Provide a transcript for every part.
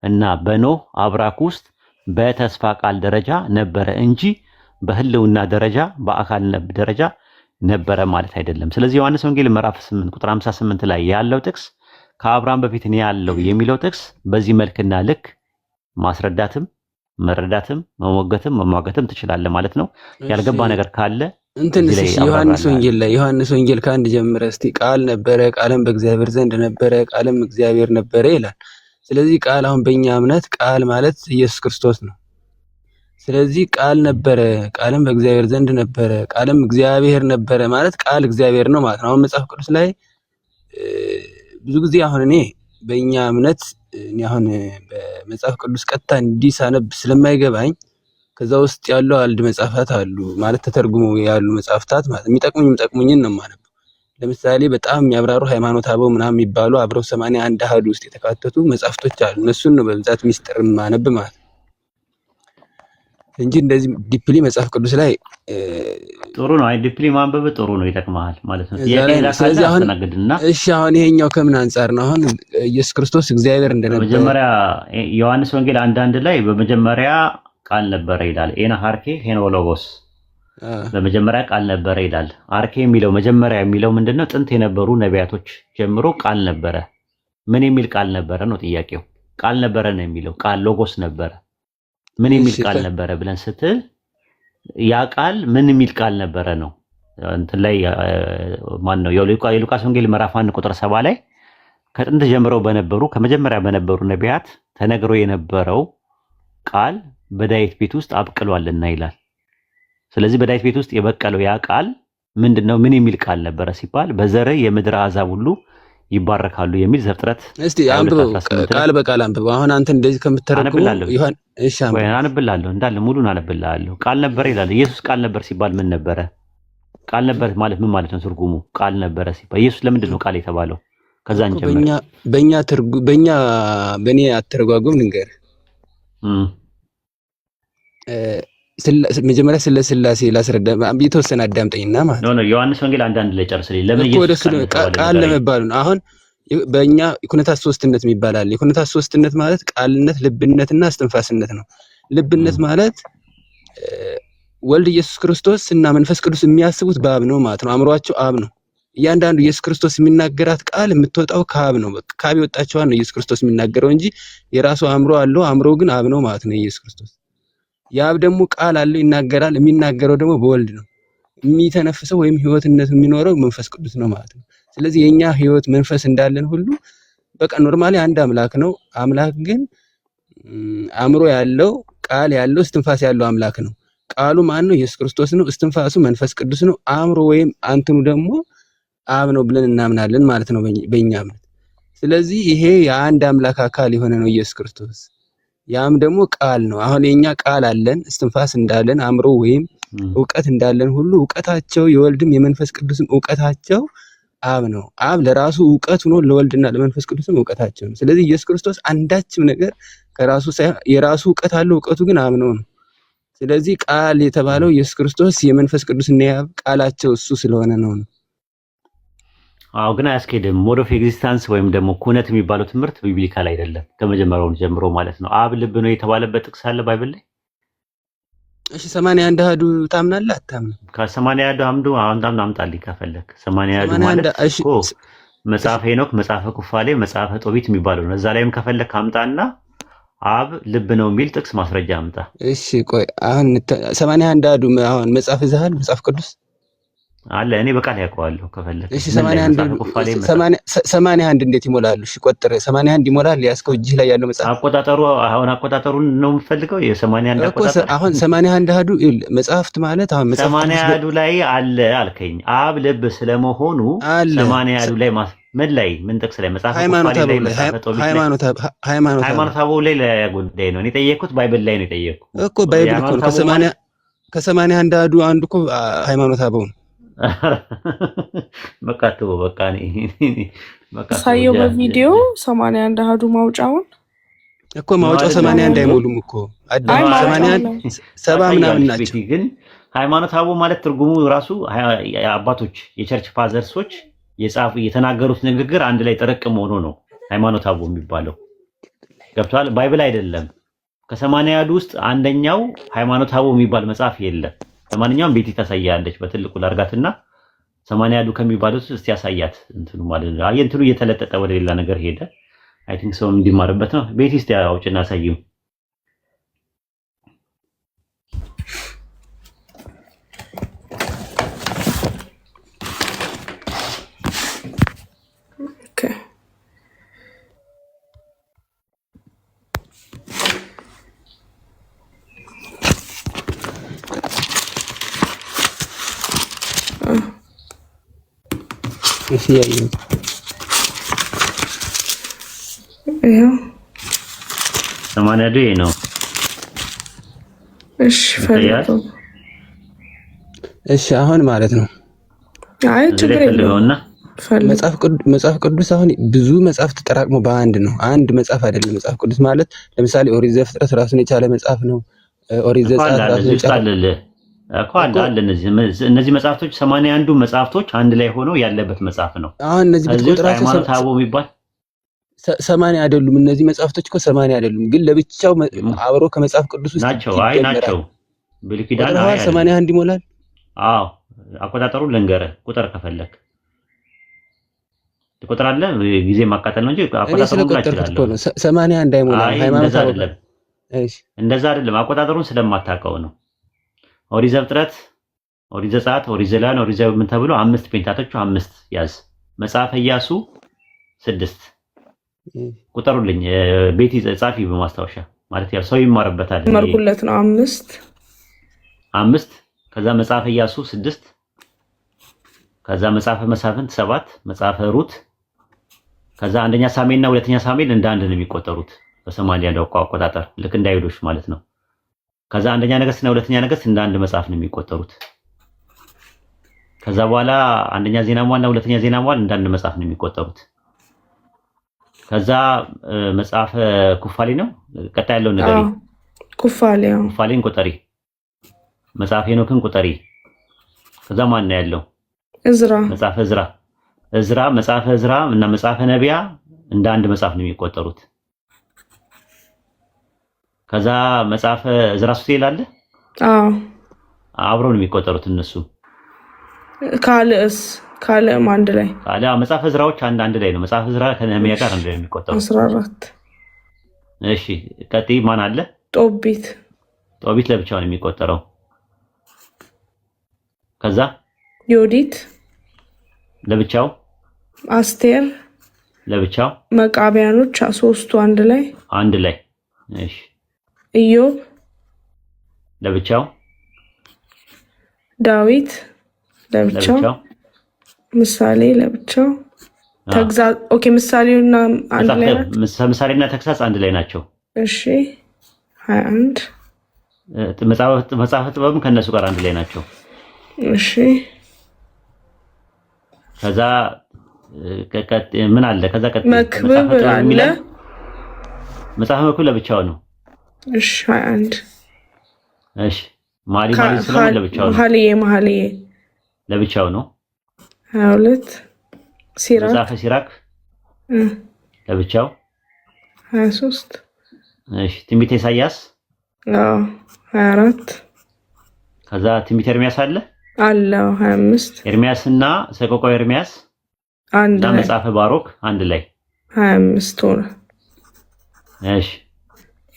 እና በኖህ አብራክ ውስጥ በተስፋ ቃል ደረጃ ነበረ እንጂ በህልውና ደረጃ በአካል ደረጃ ነበረ ማለት አይደለም። ስለዚህ ዮሐንስ ወንጌል ምዕራፍ 8 ቁጥር 58 ላይ ያለው ጥቅስ ከአብርሃም በፊት እኔ ያለው የሚለው ጥቅስ በዚህ መልክና ልክ ማስረዳትም መረዳትም መሞገትም መሟገትም ትችላለህ ማለት ነው። ያልገባ ነገር ካለ እንትንስ ዮሐንስ ወንጌል ከአንድ ጀምረ እስቲ ቃል ነበረ፣ ቃልም በእግዚአብሔር ዘንድ ነበረ፣ ቃልም እግዚአብሔር ነበረ ይላል። ስለዚህ ቃል አሁን በእኛ እምነት ቃል ማለት ኢየሱስ ክርስቶስ ነው። ስለዚህ ቃል ነበረ፣ ቃልም በእግዚአብሔር ዘንድ ነበረ፣ ቃልም እግዚአብሔር ነበረ ማለት ቃል እግዚአብሔር ነው ማለት ነው። አሁን መጽሐፍ ቅዱስ ላይ ብዙ ጊዜ አሁን እኔ በእኛ እምነት እኔ አሁን በመጽሐፍ ቅዱስ ቀጥታ እንዲህ ሳነብ ስለማይገባኝ ከዛ ውስጥ ያለው አልድ መጽሐፍታት አሉ ማለት ተተርጉሞ ያሉ መጽሐፍታት ማለት የሚጠቅሙኝን ነው ማለት። ለምሳሌ በጣም የሚያብራሩ ሃይማኖት አበው ምናምን የሚባሉ አብረው 81 አሃዱ ውስጥ የተካተቱ መጽሐፍቶች አሉ። እነሱን ነው በብዛት ሚስጥር ማነብ ማለት እንጂ እንደዚህ ዲፕሊ መጽሐፍ ቅዱስ ላይ ጥሩ ነው። አይ ዲፕሊ ማንበብ ጥሩ ነው፣ ይጠቅማል ማለት ነው። ስለዚህ እሺ አሁን ይሄኛው ከምን አንፃር ነው? አሁን ኢየሱስ ክርስቶስ እግዚአብሔር እንደነበረ በመጀመሪያ ዮሐንስ ወንጌል 1:1 ላይ በመጀመሪያ ቃል ነበረ ይላል። ኤና ሃርኬ ሄኖሎጎስ በመጀመሪያ ቃል ነበረ ይላል። አርኬ የሚለው መጀመሪያ የሚለው ምንድነው? ጥንት የነበሩ ነቢያቶች ጀምሮ ቃል ነበረ። ምን የሚል ቃል ነበረ ነው ጥያቄው። ቃል ነበረ ነው የሚለው። ቃል ሎጎስ ነበረ። ምን የሚል ቃል ነበረ ብለን ስትል ያ ቃል ምን የሚል ቃል ነበረ ነው እንትን ላይ ማን ነው የሉቃስ ወንጌል ምዕራፍ 1 ቁጥር 7 ላይ ከጥንት ጀምረው በነበሩ ከመጀመሪያ በነበሩ ነቢያት ተነግሮ የነበረው ቃል በዳዊት ቤት ውስጥ አብቅሏልና ይላል። ስለዚህ በዳዊት ቤት ውስጥ የበቀለው ያ ቃል ምንድነው? ምን የሚል ቃል ነበረ ሲባል በዘር የምድር አሕዛብ ሁሉ ይባረካሉ የሚል ዘፍጥረት። እስቲ አንብበው፣ ቃል በቃል አንብበው። አሁን አንተ እንደዚህ ከምትተረጉም ይሁን እሺ፣ አንብላለሁ እንዳለ ሙሉን አንብላለሁ። ቃል ነበር ይላል። ኢየሱስ ቃል ነበር ሲባል ምን ነበረ? ቃል ነበር ማለት ምን ማለት ነው? ትርጉሙ ቃል ነበረ ሲባል ኢየሱስ ለምንድን ነው ቃል የተባለው? ከዛን ጀምሮ በእኔ አተረጓጎም ልንገር። መጀመሪያ ስለ ሥላሴ ላስረዳ የተወሰነ አዳምጠኝና ማለት ነው። ዮሐንስ ወንጌል 1:1 ላይ ጨርስልኝ። ለምን ኢየሱስ ቃል ለመባሉ ነው? አሁን በእኛ የኩነታት ሶስትነት የሚባላል። የኩነታት ሶስትነት ማለት ቃልነት፣ ልብነትና እስትንፋስነት ነው። ልብነት ማለት ወልድ ኢየሱስ ክርስቶስ እና መንፈስ ቅዱስ የሚያስቡት በአብ ነው ማለት ነው። አእምሯቸው አብ ነው። እያንዳንዱ ኢየሱስ ክርስቶስ የሚናገራት ቃል የምትወጣው ከአብ ነው። በቃ ከአብ የወጣችዋን ነው ኢየሱስ ክርስቶስ የሚናገረው እንጂ የራሱ አእምሮ አለው። አእምሮ ግን አብ ነው ማለት ነው ኢየሱስ ክርስቶስ። የአብ ደግሞ ቃል አለው፣ ይናገራል። የሚናገረው ደግሞ በወልድ ነው። የሚተነፍሰው ወይም ህይወትነት የሚኖረው መንፈስ ቅዱስ ነው ማለት ነው። ስለዚህ የኛ ህይወት መንፈስ እንዳለን ሁሉ በቃ ኖርማሊ አንድ አምላክ ነው። አምላክ ግን አእምሮ ያለው ቃል ያለው እስትንፋስ ያለው አምላክ ነው። ቃሉ ማን ነው? ኢየሱስ ክርስቶስ ነው። እስትንፋሱ መንፈስ ቅዱስ ነው። አእምሮ ወይም አንትኑ ደግሞ አብ ነው ብለን እናምናለን ማለት ነው በእኛ እምነት። ስለዚህ ይሄ የአንድ አምላክ አካል የሆነ ነው ኢየሱስ ክርስቶስ። ያም ደግሞ ቃል ነው። አሁን የኛ ቃል አለን፣ እስትንፋስ እንዳለን፣ አእምሮ ወይም ዕውቀት እንዳለን ሁሉ ዕውቀታቸው የወልድም የመንፈስ ቅዱስም ዕውቀታቸው አብ ነው። አብ ለራሱ ዕውቀት ሆኖ ለወልድና ለመንፈስ ቅዱስም ዕውቀታቸው ነው። ስለዚህ ኢየሱስ ክርስቶስ አንዳችም ነገር ከራሱ ሳይሆን የራሱ ዕውቀት አለው፣ ዕውቀቱ ግን አብ ነው። ስለዚህ ቃል የተባለው ኢየሱስ ክርስቶስ የመንፈስ ቅዱስና የአብ ቃላቸው እሱ ስለሆነ ነው። አዎ ግን አያስኬድም። ሞድ ኦፍ ኤግዚስተንስ ወይም ደግሞ ኩነት የሚባለው ትምህርት ቢብሊካል አይደለም ከመጀመሪያው ጀምሮ ማለት ነው። አብ ልብ ነው የተባለበት ጥቅስ አለ ባይብል ላይ። እሺ 81 አሃዱ ታምናለህ አታምንም? ከ81 አምዱ አሁን አምጣልኝ ከፈለክ። 81 ማለት እኮ መጽሐፈ ሄኖክ፣ መጽሐፈ ኩፋሌ፣ መጽሐፈ ጦቢት የሚባለው ነው። እዛ ላይም ከፈለክ አምጣና አብ ልብ ነው የሚል ጥቅስ ማስረጃ አምጣ። እሺ ቆይ አሁን 81 አሃዱ አሁን መጽሐፍ ይዘሃል? መጽሐፍ ቅዱስ አለ። እኔ በቃል ያውቀዋለሁ ከፈለክ። እሺ 81 እንዴት ይሞላሉ? እሺ ቆጥረ 81 ይሞላል። ያስከው እጅህ ላይ ያለው መጽሐፍ አቆጣጠሩን ነው የምፈልገው። የ81 አቆጣጠር አሁን 81 አሃዱ መጽሐፍት ማለት አሁን መጽሐፍ 81 ላይ አለ አልከኝ። አብ ልብ ስለመሆኑ 81 ላይ ምን ላይ ምን ጥቅስ ላይ መጽሐፍ ሃይማኖታዊ ላይ ለጉዳይ ነው እኔ ጠየቅኩት። ባይብል ላይ ነው የጠየቅኩት እኮ ባይብል እኮ ከ81 አሃዱ አንዱ እኮ ሃይማኖታዊ ነው። በቃ ተው በቃ ሳየው በቪዲዮ 81 አሃዱ ማውጫውን እኮ ማውጫው 81 አይሞሉም እኮ አዳም 81 70 ምናምን ናቸው። ግን ሃይማኖታዊ ማለት ትርጉሙ ራሱ አባቶች የቸርች ፋዘርሶች የጻፉ የተናገሩት ንግግር አንድ ላይ ጥርቅም ሆኖ ነው ሃይማኖታዊ የሚባለው። ገብቷል። ባይብል አይደለም። ከ80 ውስጥ አንደኛው ሃይማኖተ አበው የሚባል መጽሐፍ የለም። ለማንኛውም ቤቲ ታሳያለች በትልቁ ላርጋትና 80 ከሚባሉት እስቲ ያሳያት እንትኑ ማለት ነው። አይ እንትኑ እየተለጠጠ ወደ ሌላ ነገር ሄደ። አይ ቲንክ ሰው እንዲማርበት ነው። ቤቲ እስቲ አውጭና አሳይም። እሺ ያየው ያው 80 ነው። እሺ ፈለገው። እሺ አሁን ማለት ነው። አይ ችግር የለውም። መጽሐፍ ቅዱስ አሁን ብዙ መጽሐፍ ተጠራቅሞ በአንድ ነው። አንድ መጽሐፍ አይደለም። መጽሐፍ ቅዱስ ማለት ለምሳሌ ኦሪት ዘፍጥረት ራሱን የቻለ መጽሐፍ ነው። ኦሪት ዘጸአት ራሱን የቻለ እኮ አለ። እነዚህ መጽሐፍቶች 81 መጽሐፍቶች አንድ ላይ ሆነው ያለበት መጽሐፍ ነው። አሁን እነዚህ በቁጥራቸው ሃይማኖተ አበው የሚባል 80 አይደሉም። እነዚህ መጽሐፍቶች እኮ 80 አይደሉም፣ ግን ለብቻው አብሮ ከመጽሐፍ ቅዱስ ውስጥ ናቸው። አይ ናቸው። ብሉይ ኪዳን 81 ይሞላል። አዎ አቆጣጠሩን ልንገርህ፣ ቁጥር ከፈለክ ትቆጥራለህ። ጊዜ ማቃጠል ነው እንጂ አቆጣጠሩን ላችላለሁ። 81 አይሞላም። ሃይማኖት አይደለም። እሺ እንደዛ አይደለም። አቆጣጠሩን ስለማታውቀው ነው። ኦሪት ዘፍጥረት፣ ኦሪት ዘጸአት፣ ኦሪት ዘሌዋውያን፣ ኦሪት ዘሌዋውያን ምን ተብሎ 5 ፔንታቶቹ 5 ያዝ። መጽሐፈ ኢያሱ 6 ቁጠሩልኝ። ቤቲ ጻፊ በማስታወሻ ማለት ያው ሰው ይማርበታል። መርኩለት ነው 5 ከዛ መጽሐፈ ኢያሱ 6 ከዛ መጽሐፈ መሳፍንት 7 መጽሐፈ ሩት ከዛ አንደኛ ሳሙኤልና ሁለተኛ ሳሙኤል እንደ አንድ ነው የሚቆጠሩት በ80 አቆጣጠር ልክ እንደ አይሁዶች ማለት ነው። ከዛ አንደኛ ነገሥትና ሁለተኛ ነገሥት እንደ አንድ መጽሐፍ ነው የሚቆጠሩት። ከዛ በኋላ አንደኛ ዜና መዋዕልና ሁለተኛ ዜና መዋዕል እንደ አንድ መጽሐፍ ነው የሚቆጠሩት። ከዛ መጽሐፈ ኩፋሌ ነው ቀጣይ ያለው ነገር ኩፋሌን ቁጠሪ። መጽሐፈ ሄኖክን ቁጠሪ። ከዛ ማን ነው ያለው? መጽሐፈ እዝራ መጽሐፈ እዝራ እና መጽሐፈ ነቢያ እንደ አንድ መጽሐፍ ነው የሚቆጠሩት። ከዛ መጽሐፈ እዝራ ሱቴል አለ። አብረው ነው የሚቆጠሩት እነሱ። ካልእም አንድ ላይ መጽሐፈ እዝራዎች አንድ ላይ ነው። መጽሐፈ እዝራ ከነህምያ ጋር አንድ ላይ ነው የሚቆጠሩት 14። እሺ ቀጥይ ማን አለ? ጦቢት ለብቻው ነው የሚቆጠረው። ከዛ ዮዲት ለብቻው፣ አስቴር ለብቻው፣ መቃቢያኖች 3ቱ አንድ ላይ። እሺ ኢዮብ ለብቻው፣ ዳዊት ለብቻው፣ ምሳሌ ለብቻው፣ ተግሳጽ ኦኬ። ምሳሌውና አንድ ላይ ናቸው። ምሳሌና ተግሳጽ አንድ ላይ ናቸው። እሺ 21 መጽሐፈ ጥበብም ከነሱ ጋር አንድ ላይ ናቸው። እሺ ከዛ ምን አለ? ከዛ መክብብ አለ። መጽሐፈ መክብብ ለብቻው ነው። እሺ 21 እሺ መኃልየ ስለሆነ ለብቻው ነው። መኃልየ ለብቻው ነው። 22 መጽሐፈ ሲራክ ለብቻው 23 እሺ ትንቢተ ኢሳይያስ 24 ከዛ ትንቢተ ኤርሚያስ አለ 25 ኤርሚያስ እና ሰቆቃወ ኤርሚያስ አንድ ላይ መጽሐፈ ባሮክ አንድ ላይ 25 ሆነ። እሺ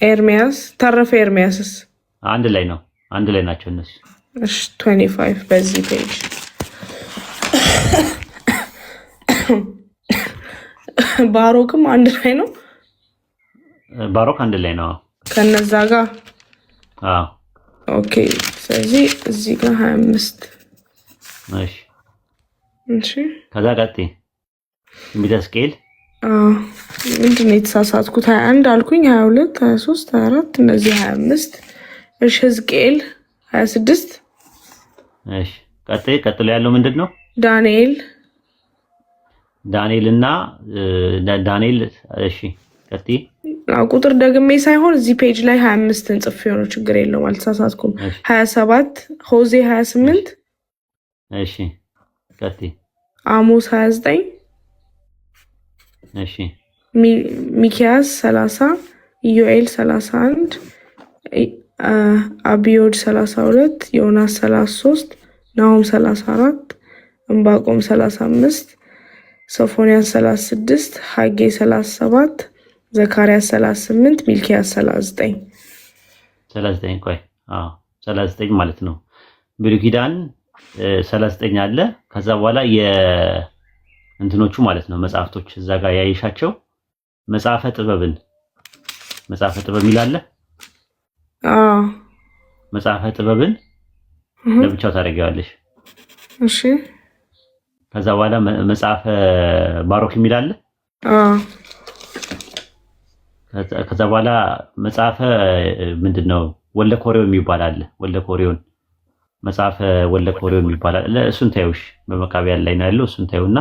ኤርሚያስ ተረፈ ኤርሚያስስ አንድ ላይ ነው። አንድ ላይ ናቸው እነሱ። እሺ 25 በዚህ ፔጅ ባሮክም አንድ ላይ ነው። ባሮክ አንድ ላይ ነው ከነዛ ጋር። ኦኬ ስለዚህ እዚህ ጋር 25 እሺ ከዛ ቀጥይ ትንቢተ ሕዝቅኤል ምንድን ነው የተሳሳትኩት? 21 አልኩኝ። 22 23 24 እነዚህ 25 እሺ ሕዝቅኤል 26 እሺ ቀጥሎ ያለው ምንድን ነው? ዳንኤልና ዳንኤል እሺ ቀጥይ ቁጥር ደግሜ ሳይሆን እዚህ ፔጅ ላይ 25ን ጽፌው ነው። ችግር የለውም አልተሳሳትኩም። 27 ሆዜ 28 እሺ ቀጥይ አሞስ 29 እሺ ሚኪያስ 30 ኢዮኤል 31 አብዮድ 32 ዮናስ 33 ናሁም 34 ዕንባቆም 35 ሶፎንያስ 36 ሐጌ 37 ዘካርያስ 38 ሚልኪያስ 39 ቆይ 39 ማለት ነው። ብሉይ ኪዳን 39 አለ። ከዛ በኋላ የእንትኖቹ ማለት ነው መጽሐፍቶች እዛ ጋር ያይሻቸው መጽሐፈ ጥበብ ይላል። መጽሐፈ ጥበብን ለብቻው ታደርጊዋለሽ። እሺ። ከዛ በኋላ መጽሐፈ ባሮክ ይላል። ከዛ በኋላ መጽሐፈ ምንድነው ወልደ ኮሪዮን የሚባል አለ። ወልደ ኮሪዮን መጽሐፈ ወልደ ኮሪዮን የሚባል አለ። እሱን ታዩሽ በመቃብያን ላይ ነው ያለው። እሱን ታዩና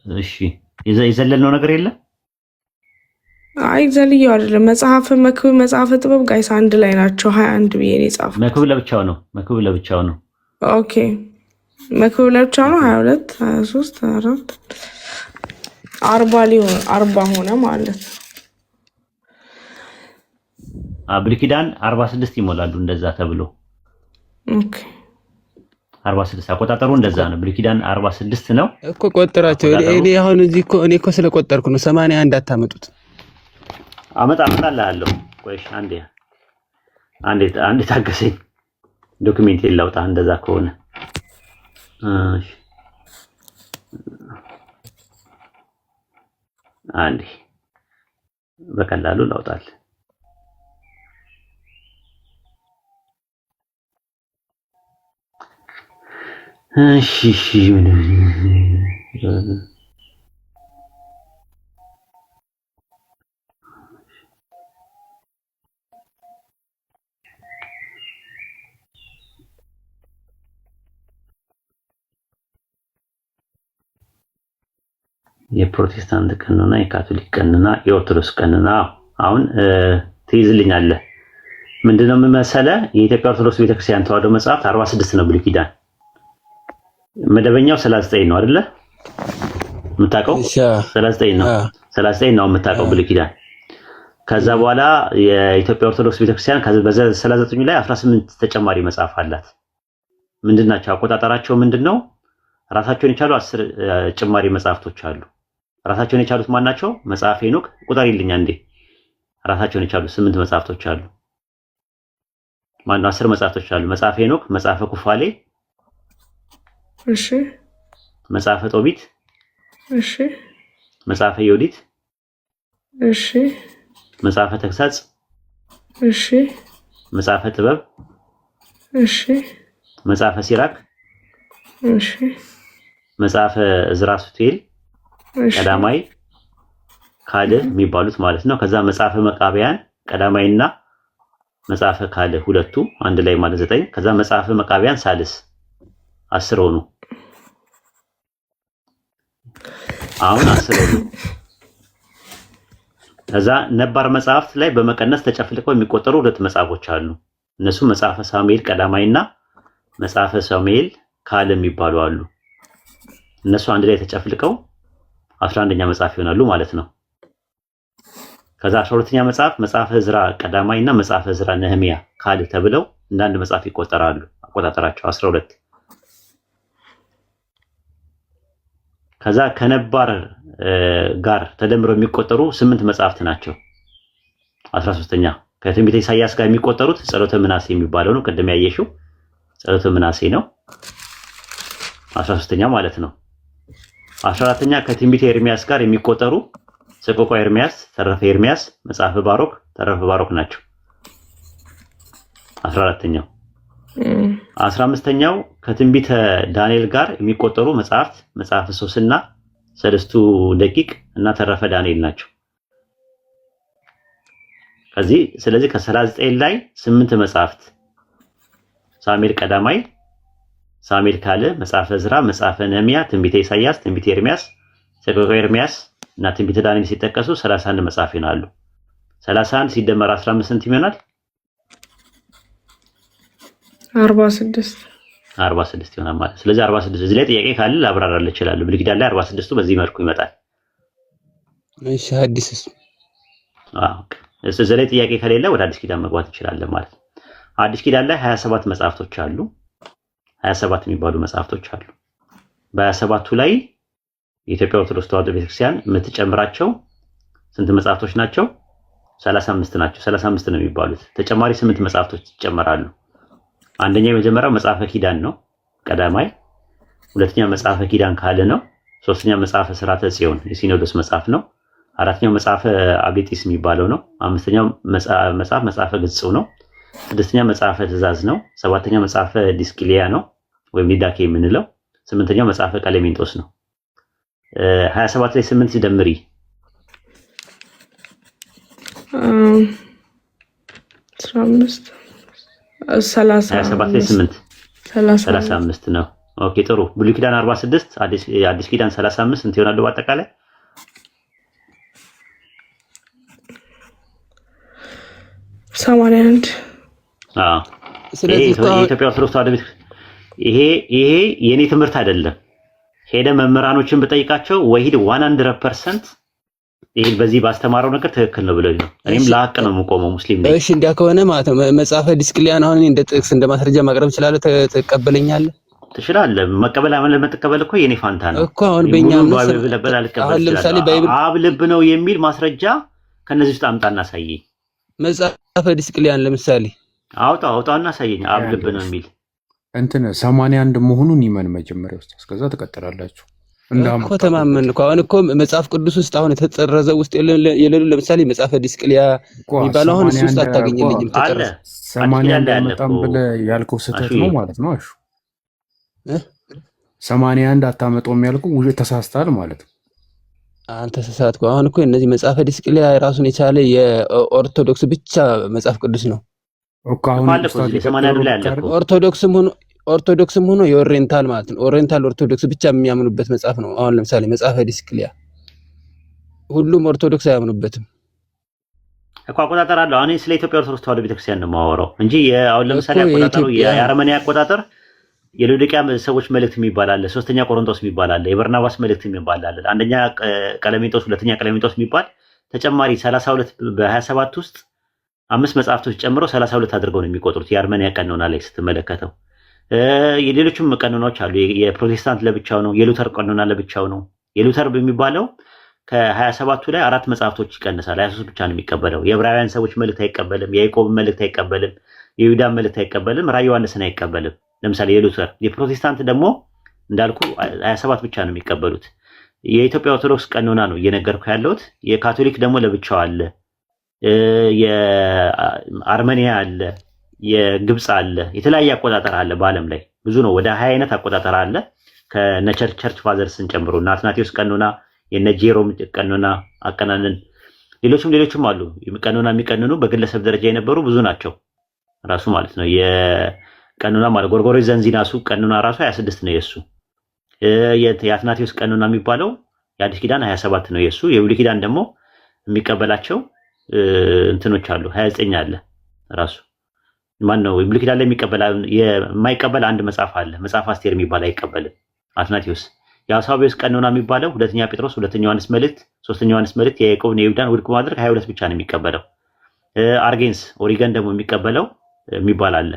እሺ የዘለልነው ነገር የለም። አይ ዘልየው አይደለም። መጽሐፈ መክብብ መጽሐፈ ጥበብ ጋይስ አንድ ላይ ናቸው። 21 ብዬ ነው የጻፍኩት። መክብብ ለብቻው ነው። ኦኬ መክብብ ለብቻው ነው። 22 23 24 40 ሆነ ማለት ነው። ብሉይ ኪዳን 46 ይሞላሉ እንደዛ ተብሎ። ኦኬ 46 አቆጣጠሩ እንደዛ ነው። ብሉይ ኪዳን 46 ነው እኮ ቆጠራቸው። እኔ አሁን እዚህ እኮ ስለቆጠርኩ ነው 81 አታመጡት። አመጣልሃለሁ። ቆይ አንዴ ታገሰኝ። ዶክሜንት ላውጣ እንደዛ ከሆነ እሺ። አንዴ በቀላሉ ላውጣል። እሺ የፕሮቴስታንት ቀኖና፣ የካቶሊክ ቀኖና፣ የኦርቶዶክስ ቀኖና አሁን ትይዝልኛለህ። ምንድነው መሰለህ የኢትዮጵያ ኦርቶዶክስ ቤተክርስቲያን ተዋሕዶ መጽሐፍ 46 ነው። ብሉይ ኪዳን መደበኛው 39 ነው አይደለ? የምታውቀው 39 ነው። 39 ነው የምታውቀው ብሉይ ኪዳን። ከዛ በኋላ የኢትዮጵያ ኦርቶዶክስ ቤተክርስቲያን በ39 ላይ 18 ተጨማሪ መጽሐፍ አላት። ምንድናቸው? አቆጣጠራቸው ምንድነው? ራሳቸውን የቻሉ 10 ጭማሪ መጽሐፍቶች አሉ። ራሳቸውን የቻሉት ማን ናቸው? መጽሐፈ ሄኖክ ቁጥር ይልኛ እንዴ። ራሳቸውን የቻሉ 8 መጽሐፍቶች አሉ። ማነው 10 መጽሐፍቶች አሉ። መጽሐፈ ሄኖክ፣ መጽሐፈ ኩፋሌ፣ እሺ፣ መጽሐፈ ጦቢት፣ እሺ፣ መጽሐፈ ዮዲት፣ እሺ፣ መጽሐፈ ተግሳጽ፣ እሺ፣ መጽሐፈ ጥበብ፣ እሺ፣ መጽሐፈ ሲራክ፣ እሺ፣ መጽሐፈ ዕዝራ ሱቱኤል፣ ቀዳማይ ካልዕ የሚባሉት ማለት ነው። ከዛ መጽሐፈ መቃብያን ቀዳማይና መጽሐፈ ካልዕ ሁለቱ አንድ ላይ ማለት 9። ከዛ መጽሐፈ መቃብያን ሳልስ 10 ሆኑ። አሁን 10 ሆኑ። ከዛ ነባር መጽሐፍት ላይ በመቀነስ ተጨፍልቀው የሚቆጠሩ 2 መጽሐፎች አሉ። እነሱ መጽሐፈ ሳሙኤል ቀዳማይና መጽሐፈ ሳሙኤል ካልዕ የሚባሉ አሉ። እነሱ አንድ ላይ ተጨፍልቀው 11ኛ መጽሐፍ ይሆናሉ ማለት ነው። ከዛ 12ኛ መጽሐፍ መጽሐፈ ዕዝራ ቀዳማይና መጽሐፈ ዕዝራ ነህምያ ካልዕ ተብለው እንደ አንድ መጽሐፍ ይቆጠራሉ። አቆጣጠራቸው 12። ከዛ ከነባር ጋር ተደምረው የሚቆጠሩ 8 መጽሐፍት ናቸው። 13ኛ ከትንቢተ ኢሳይያስ ጋር የሚቆጠሩት ጸሎተ ምናሴ የሚባለው ነው። ቅድም ያየሽው ጸሎተ ምናሴ ነው። 13ኛ ማለት ነው። 14ኛ ከትንቢተ ኤርሚያስ ጋር የሚቆጠሩ ሰቆቃ ኤርሚያስ፣ ተረፈ ኤርሚያስ፣ መጽሐፈ ባሮክ፣ ተረፈ ባሮክ ናቸው። 14ኛው 15ኛው ከትንቢተ ዳንኤል ጋር የሚቆጠሩ መጽሐፍት መጽሐፈ ሶስና፣ ሰለስቱ ደቂቅ እና ተረፈ ዳንኤል ናቸው። ስለዚህ ከ39 ላይ 8 መጽሐፍት ሳሙኤል ቀዳማይ፣ ሳሙኤል ካልዕ፣ መጽሐፈ ዕዝራ፣ መጽሐፈ ነህምያ፣ ትንቢተ ኢሳይያስ፣ ትንቢተ ኤርሚያስ፣ ሰቆቃ ኤርሚያስ እና ትንቢተ ዳንኤል ሲጠቀሱ 31 መጽሐፍ ይሆናሉ። 31 ሲደመር 15 ስንት ይሆናል? 46 ይሆናል ማለት። ስለዚህ 46 እዚህ ላይ ጥያቄ ካለ ላብራራልህ እችላለሁ። ብሉይ ኪዳን ላይ 46ቱ በዚህ መልኩ ይመጣል። እሺ ሐዲስስ? እዚህ ላይ ጥያቄ ከሌለ ወደ አዲስ ኪዳን መግባት እንችላለን ማለት ነው። አዲስ ኪዳን ላይ 27 መጽሐፍቶች አሉ። 27 የሚባሉ መጽሐፍቶች አሉ። በ27ቱ ላይ የኢትዮጵያ ኦርቶዶክስ ተዋሕዶ ቤተክርስቲያን የምትጨምራቸው ስንት መጽሐፍቶች ናቸው? 35 ናቸው። 35 ነው የሚባሉት። ተጨማሪ 8 መጽሐፍቶች ይጨመራሉ። አንደኛ የመጀመሪያው መጽሐፈ ኪዳን ነው ቀዳማይ። ሁለተኛ መጽሐፈ ኪዳን ካልዕ ነው። ሶስተኛ መጽሐፈ ሥርዓተ ጽዮን የሲኖዶስ መጽሐፍ ነው። አራተኛው መጽሐፈ አጌጢስ የሚባለው ነው። አምስተኛው መጽሐፈ ግጽው ነው። ስድስተኛ መጽሐፈ ትእዛዝ ነው። ሰባተኛ መጽሐፈ ዲስቅልያ ነው ወይም ዲዳኬ የምንለው። ስምንተኛው መጽሐፈ ቀሌሜንጦስ ነው። 27 ላይ 8 ሲደምሪ 15 27 ላይ 8 35 ነው። ኦኬ ጥሩ። ብሉይ ኪዳን 46 አዲስ ኪዳን 35 ስንት ይሆናሉ በአጠቃላይ? 81 ስለዚህ የኢትዮጵያ ኦርቶዶክስ ተዋሕዶ ቤተ ይሄ የኔ ትምህርት አይደለም። ሄደ መምህራኖችን በጠይቃቸው ወሂድ 100% ይሄ በዚህ ባስተማረው ነገር ትክክል ነው ብለው ነው። እኔም ለሐቅ ነው የምቆመው ሙስሊም ነኝ። እሺ እንዲያ ከሆነ ማለት ነው መጽሐፈ ዲስቅልያን አሁን እንደ ጥቅስ እንደ ማስረጃ ማቅረብ ይችላል። ተቀበለኛለህ? ትችላለህ። መቀበል መተቀበል እኮ የኔ ፋንታ ነው እኮ። አሁን በእኛ ለምሳሌ አብ ልብ ነው የሚል ማስረጃ ከነዚህ ውስጥ አምጣና አሳየኝ። መጽሐፈ ዲስቅልያን ለምሳሌ አውጣውና አሳየኝ። አብ ልብ ነው የሚል እንትን 81 መሆኑን ይመን መጀመሪያ ውስጥ እስከዛ ትቀጥላላችሁ። እኮ ተማመን እኮ አሁን እኮ መጽሐፍ ቅዱስ ውስጥ አሁን የተጠረዘ ውስጥ የሌሉ ለምሳሌ መጽሐፈ ዲስቅልያ የሚባለው አሁን እሱ ውስጥ አታገኝልኝም። ተጠረዘ 81 አመጣም ብለህ ያልከው ስህተት ነው ማለት ነው። አሹ 81 አታመጣውም ያልከው ውሸት ተሳስተሃል ማለት ነው። አንተ ተሳሳትኩ። አሁን እኮ እነዚህ መጽሐፈ ዲስቅልያ ራሱን የቻለ የኦርቶዶክስ ብቻ መጽሐፍ ቅዱስ ነው እኮ። አሁን ኦርቶዶክስም ሆኖ የኦሪየንታል ማለት ነው። ኦሪየንታል ኦርቶዶክስ ብቻ የሚያምኑበት መጽሐፍ ነው። አሁን ለምሳሌ መጽሐፈ ዲስቅልያ ሁሉም ኦርቶዶክስ አያምኑበትም እኮ። አቆጣጠር አለው። አሁን ስለ ኢትዮጵያ ኦርቶዶክስ ተዋሕዶ ቤተክርስቲያን ነው የማወራው እንጂ አሁን ለምሳሌ አቆጣጠሩ የአርመኒያ አቆጣጠር የሎዶቅያ ሰዎች መልእክት የሚባል አለ። ሶስተኛ ቆሮንቶስ የሚባል አለ። የበርናባስ መልእክት የሚባል አለ። አንደኛ ቀሌሜንጦስ፣ ሁለተኛ ቀሌሜንጦስ የሚባል ተጨማሪ 32 በ27 ውስጥ 5 መጽሐፍቶች ጨምሮ 32 አድርገው ነው የሚቆጥሩት። የአርመኒያ ቀኖና ላይ ስትመለከተው የሌሎችም ቀኖናዎች አሉ። የፕሮቴስታንት ለብቻው ነው። የሉተር ቀኖና ለብቻው ነው። የሉተር በሚባለው ከ27ቱ ላይ 4 መጽሐፍቶች ይቀንሳል። 23 ብቻ ነው የሚቀበለው። የዕብራውያን ሰዎች መልእክት አይቀበልም። የያዕቆብ መልእክት አይቀበልም። የይሁዳን መልእክት አይቀበልም። ራዕየ ዮሐንስን አይቀበልም። ለምሳሌ የሉተር። የፕሮቴስታንት ደግሞ እንዳልኩ 27 ብቻ ነው የሚቀበሉት። የኢትዮጵያ ኦርቶዶክስ ቀኖና ነው እየነገርኩ ያለሁት። የካቶሊክ ደግሞ ለብቻው አለ። የአርመኒያ አለ። የግብፅ አለ። የተለያየ አቆጣጠር አለ። በዓለም ላይ ብዙ ነው። ወደ 20 አይነት አቆጣጠር አለ ከነቸርች ፋዘርስን ጨምሮ እና አትናቴዎስ ቀኖና፣ የነጄሮም ቀኖና አቀናነን፣ ሌሎችም አሉ። ቀኖና የሚቀንኑ በግለሰብ ደረጃ የነበሩ ብዙ ናቸው ራሱ ማለት ነው። የቀኖና ማለት ጎርጎርዮስ ዘንዚናሱ ቀኖና ራሱ 26 ነው የሱ። የአትናቴዎስ ቀኖና የሚባለው የአዲስ ኪዳን 27 ነው የሱ። የብሉይ ኪዳን ደግሞ የሚቀበላቸው እንትኖች አሉ 29 አለ ራሱ። ማን ነው ብሉይ ኪዳን ላይ የማይቀበል አንድ መጽሐፍ አለ። መጽሐፍ አስቴር የሚባል አይቀበልም አትናቴዎስ። የአሳብዮስ ቀኖና የሚባለው ሁለተኛ ጴጥሮስ፣ ሁለተኛ ዮሐንስ መልእክት፣ ሶስተኛ ዮሐንስ መልእክት፣ የያዕቆብን የይሁዳን ውድቅ ማድረግ 22 ብቻ ነው የሚቀበለው። አርጌንስ ኦሪገን ደግሞ የሚቀበለው የሚባል አለ።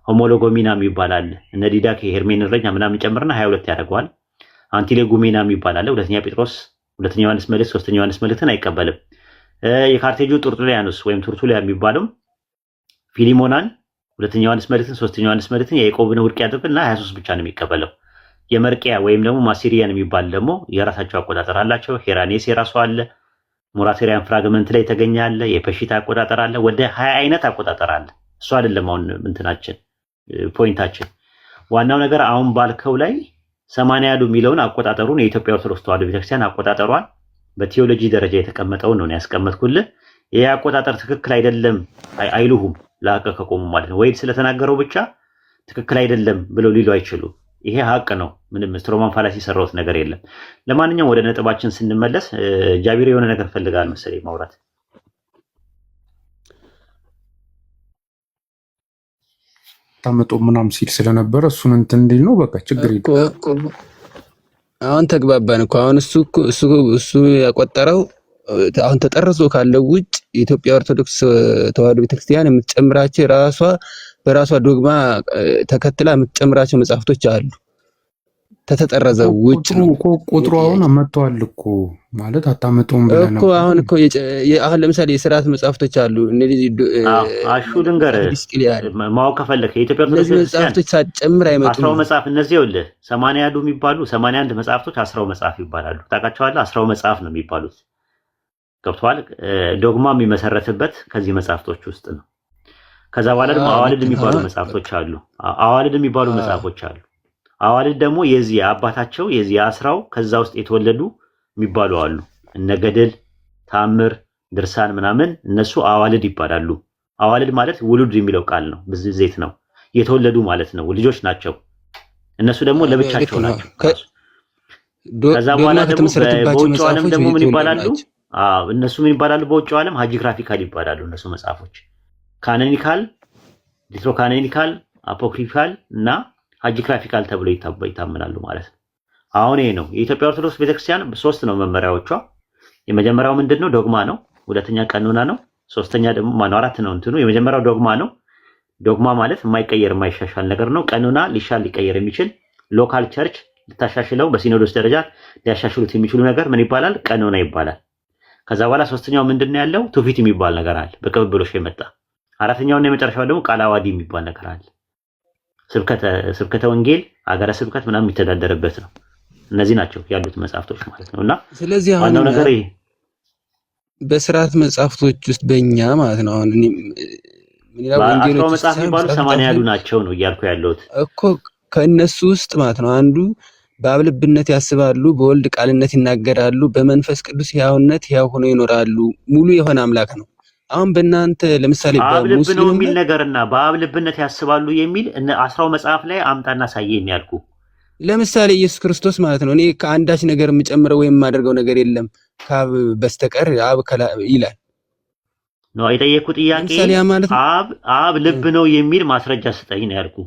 ሆሞሎጎሚና የሚባል አለ። እነ ዲዳክ ሄርሜን እረኛ ምናምን ጨምርና 22 ያደርገዋል። አንቲሌጉሜና የሚባል አለ። ሁለተኛ ጴጥሮስ፣ ሁለተኛ ዮሐንስ መልእክት፣ ሶስተኛ ዮሐንስ መልእክትን አይቀበልም። የካርቴጁ ጡርጡሊያኖስ ወይም ቱርቱሊያ የሚባለው ፊሊሞናን፣ ሁለተኛ ዮሐንስ መልእክትን፣ ሶስተኛ ዮሐንስ መልእክትን፣ የያዕቆብን ውድቅ ያደርግና 23 ብቻ ነው የሚቀበለው። የመርቂያ ወይም ደግሞ ማሲሪያን የሚባል ደግሞ የራሳቸው አቆጣጠር አላቸው። ሄራኔስ የራሱ አለ። ሞራቴሪያን ፍራግመንት ላይ የተገኘ አለ። የፐሺታ አቆጣጠር አለ። ወደ 20 አይነት አቆጣጠር አለ። እሱ አይደለም አሁን እንትናችን ፖይንታችን። ዋናው ነገር አሁን ባልከው ላይ 80 የሚለውን አቆጣጠሩን የኢትዮጵያ ኦርቶዶክስ ተዋሕዶ ቤተክርስቲያን አቆጣጠሯን በቲዮሎጂ ደረጃ የተቀመጠውን ነው ያስቀመጥኩልህ። ይሄ አቆጣጠር ትክክል አይደለም አይሉሁም ለሐቅ ከቆሙ ማለት ነው። ወይ ስለተናገረው ብቻ ትክክል አይደለም ብለው ሊሉ አይችሉም። ይሄ ሐቅ ነው። ምንም ስትሮማን ፋላሲ የሰራሁት ነገር የለም። ለማንኛውም ወደ ነጥባችን ስንመለስ ጃቢር የሆነ ነገር ፈልጋል መሰለኝ ማውራት። ታመጦ ምናምን ሲል ስለነበረ እሱን እንትን እንዲል ነው በቃ ችግር አሁን ተግባባን እኮ። አሁን እሱ ያቆጠረው አሁን ተጠርዞ ካለው ውጭ የኢትዮጵያ ኦርቶዶክስ ተዋሕዶ ቤተክርስቲያን የምትጨምራቸው በራሷ ዶግማ ተከትላ የምትጨምራቸው መጽሐፍቶች አሉ። ተተጠረዘው ውጭ ነው ቁጥሩ አሁን መጥቷል እኮ ማለት አታመጡም ብለህ ነው እኮ አሁን እኮ አሁን ለምሳሌ የሥርዓት መጽሐፍቶች አሉ። እነዚህ አሹ ድንገር ማወቅ ከፈለክ የኢትዮጵያ ኦርቶዶክስ መጽሐፍቶች ሳትጨምር አይመጡም። አስራው መጽሐፍ እነዚህ ይኸውልህ 80 ያሉ የሚባሉ 81 መጽሐፍቶች አስራው መጽሐፍ ይባላሉ። ታውቃቸዋለህ? አስራው መጽሐፍ ነው የሚባሉት። ገብቶሃል? ዶግማ የሚመሰረትበት ከዚህ መጽሐፍቶች ውስጥ ነው። ከዛ በኋላ ደግሞ አዋልድ የሚባሉ መጽሐፍቶች አሉ። አዋልድ የሚባሉ መጽሐፎች አሉ። አዋልድ ደግሞ የዚህ አባታቸው የዚህ አስራው ከዛ ውስጥ የተወለዱ የሚባሉ አሉ። እነ ገድል፣ ታምር፣ ድርሳን ምናምን እነሱ አዋልድ ይባላሉ። አዋልድ ማለት ውሉድ የሚለው ቃል ነው። ብዜት ነው የተወለዱ ማለት ነው። ልጆች ናቸው። እነሱ ደግሞ ለብቻቸው ናቸው። ከዛ በኋላ ደግሞ በውጭ ዓለም ደግሞ ምን ይባላሉ? እነሱ ምን ይባላሉ? በውጭ ዓለም ሃጂግራፊካል ይባላሉ። እነሱ መጽሐፎች ካኖኒካል፣ ዲትሮካኖኒካል፣ አፖክሪፋል እና ሃጂግራፊካል ተብሎ ይታመናሉ ማለት ነው። አሁን ይሄ ነው የኢትዮጵያ ኦርቶዶክስ ቤተክርስቲያን 3 ነው መመሪያዎቿ። የመጀመሪያው ምንድነው? ዶግማ ነው። ሁለተኛ ቀኖና ነው። ሶስተኛ ደግሞ 4 ነው እንትኑ። የመጀመሪያው ዶግማ ነው። ዶግማ ማለት የማይቀየር የማይሻሻል ነገር ነው። ቀኖና ሊቀየር የሚችል ሎካል ቸርች ልታሻሽለው በሲኖዶስ ደረጃ ሊያሻሽሉት የሚችሉ ነገር ምን ይባላል? ቀኖና ይባላል። ከዛ በኋላ ሶስተኛው ምንድነው ያለው? ትውፊት የሚባል ነገር አለ፣ በቅብብሎሽ የመጣ። አራተኛውና የመጨረሻው ደግሞ ቃለ ዓዋዲ የሚባል ነገር አለ። ስብከተ ወንጌል ሀገረ ስብከት ምናምን የሚተዳደርበት ነው። እነዚህ ናቸው ያሉት መጽሐፍቶች ማለት ነውና ስለዚህ አሁን ዋናው ነገር ይሄ በስርዓት መጽሐፍቶች ውስጥ በእኛ ማለት ነው አሁን ምን ይላል? ወንጌሎች መጽሐፍ የሚባሉ 80 ያሉ ናቸው ነው እያልኩ ያለሁት እኮ። ከእነሱ ውስጥ ማለት ነው አንዱ በአብ ልብነት ያስባሉ፣ በወልድ ቃልነት ይናገራሉ፣ በመንፈስ ቅዱስ ሕያውነት ሕያው ሆነው ይኖራሉ። ሙሉ የሆነ አምላክ ነው። አሁን በእናንተ ለምሳሌ በአብ ልብ ነው የሚል ነገርና በአብ ልብነት ያስባሉ የሚል አስራው መጽሐፍ ላይ አምጣና ሳየኝ ያልኩ። ለምሳሌ ኢየሱስ ክርስቶስ ማለት ነው እኔ ከአንዳች ነገር የምጨምረው ወይም የማደርገው ነገር የለም ከአብ በስተቀር አብ ይላል ነው የጠየኩት ጥያቄ። አብ ልብ ነው የሚል ማስረጃ ስጠኝ ነው ያልኩ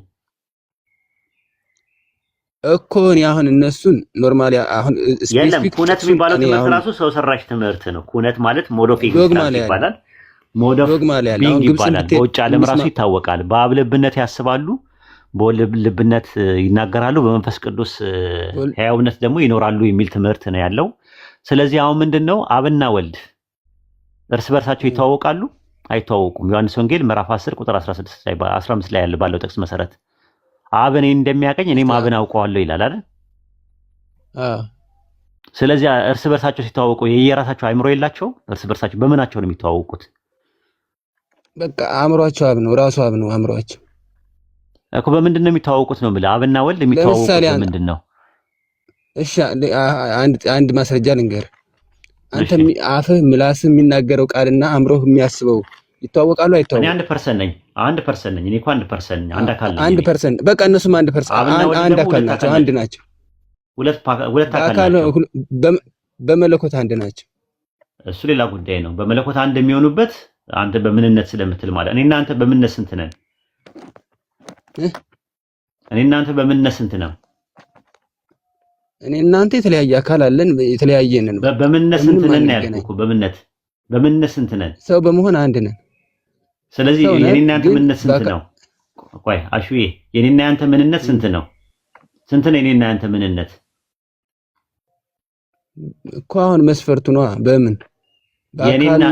እኮ። እኔ አሁን እነሱን ኖርማሊ አሁን ስፔሲፊክ ኩነት የሚባለው ትምህርት ራሱ ሰው ሰራሽ ትምህርት ነው። ኩነት ማለት ሞድ ኦፍ ኤግዚስተንስ ይባላል። ሞድ ኦፍ ቢንግ ይባላል። በውጭ ዓለም ራሱ ይታወቃል። በአብ ልብነት ያስባሉ፣ በወልድ ልብነት ይናገራሉ፣ በመንፈስ ቅዱስ ሕያውነት ደግሞ ይኖራሉ የሚል ትምህርት ነው ያለው። ስለዚህ አሁን ምንድነው አብና ወልድ እርስ በርሳቸው ይተዋወቃሉ? አይተዋወቁም። ዮሐንስ ወንጌል ምዕራፍ 10 ቁጥር 16 ላይ 15 ላይ ያለ ባለው ጥቅስ መሰረት አብ እኔን እንደሚያቀኝ እኔም አብን አውቀዋለሁ ይላል አይደል? ስለዚህ እርስ በርሳቸው ሲተዋወቁ የየራሳቸው አእምሮ የላቸውም? እርስ በርሳቸው በምናቸው ነው የሚተዋወቁት? በቃ አእምሯቸው አብ ነው፣ ራሱ አብ ነው አእምሯቸው እኮ። በምንድን ነው የሚተዋወቁት ነው የምልህ? አብና ወልድ የሚተዋወቁት በምንድን ነው? እሺ አንድ ማስረጃ ልንገር። አንተ አፍህ ምላስህ የሚናገረው ቃልና አእምሮህ የሚያስበው ይተዋወቃሉ አይተዋወቁም? እኔ 1% ነኝ። 1% ነኝ። እኔ እኮ 1% ነኝ። አንድ አካል ነኝ። 1% በቃ እነሱም 1% አንድ አካል ናቸው። አንድ ናቸው። ሁለት አካል ናቸው። በመለኮት አንድ ናቸው። እሱ ሌላ ጉዳይ ነው። በመለኮት አንድ የሚሆኑበት አንተ በምንነት ስለምትል ማለት እኔና አንተ በምንነት ስንት ነን? እኔና አንተ በምንነት ስንት ነው? እኔ እናንተ የተለያየ አካል አለን፣ የተለያየ ነን። በምንነት ስንት ነን ያልኩህ እኮ። በምንነት ስንት ነን? ሰው በመሆን አንድ ነን። ስለዚህ የኔና አንተ ምንነት ስንት ነው? ቆይ አሹዬ፣ የኔና አንተ ምንነት ስንት ነው? ስንት ነው የኔና አንተ ምንነት እኮ? አሁን መስፈርቱ ነው። በምን የኔና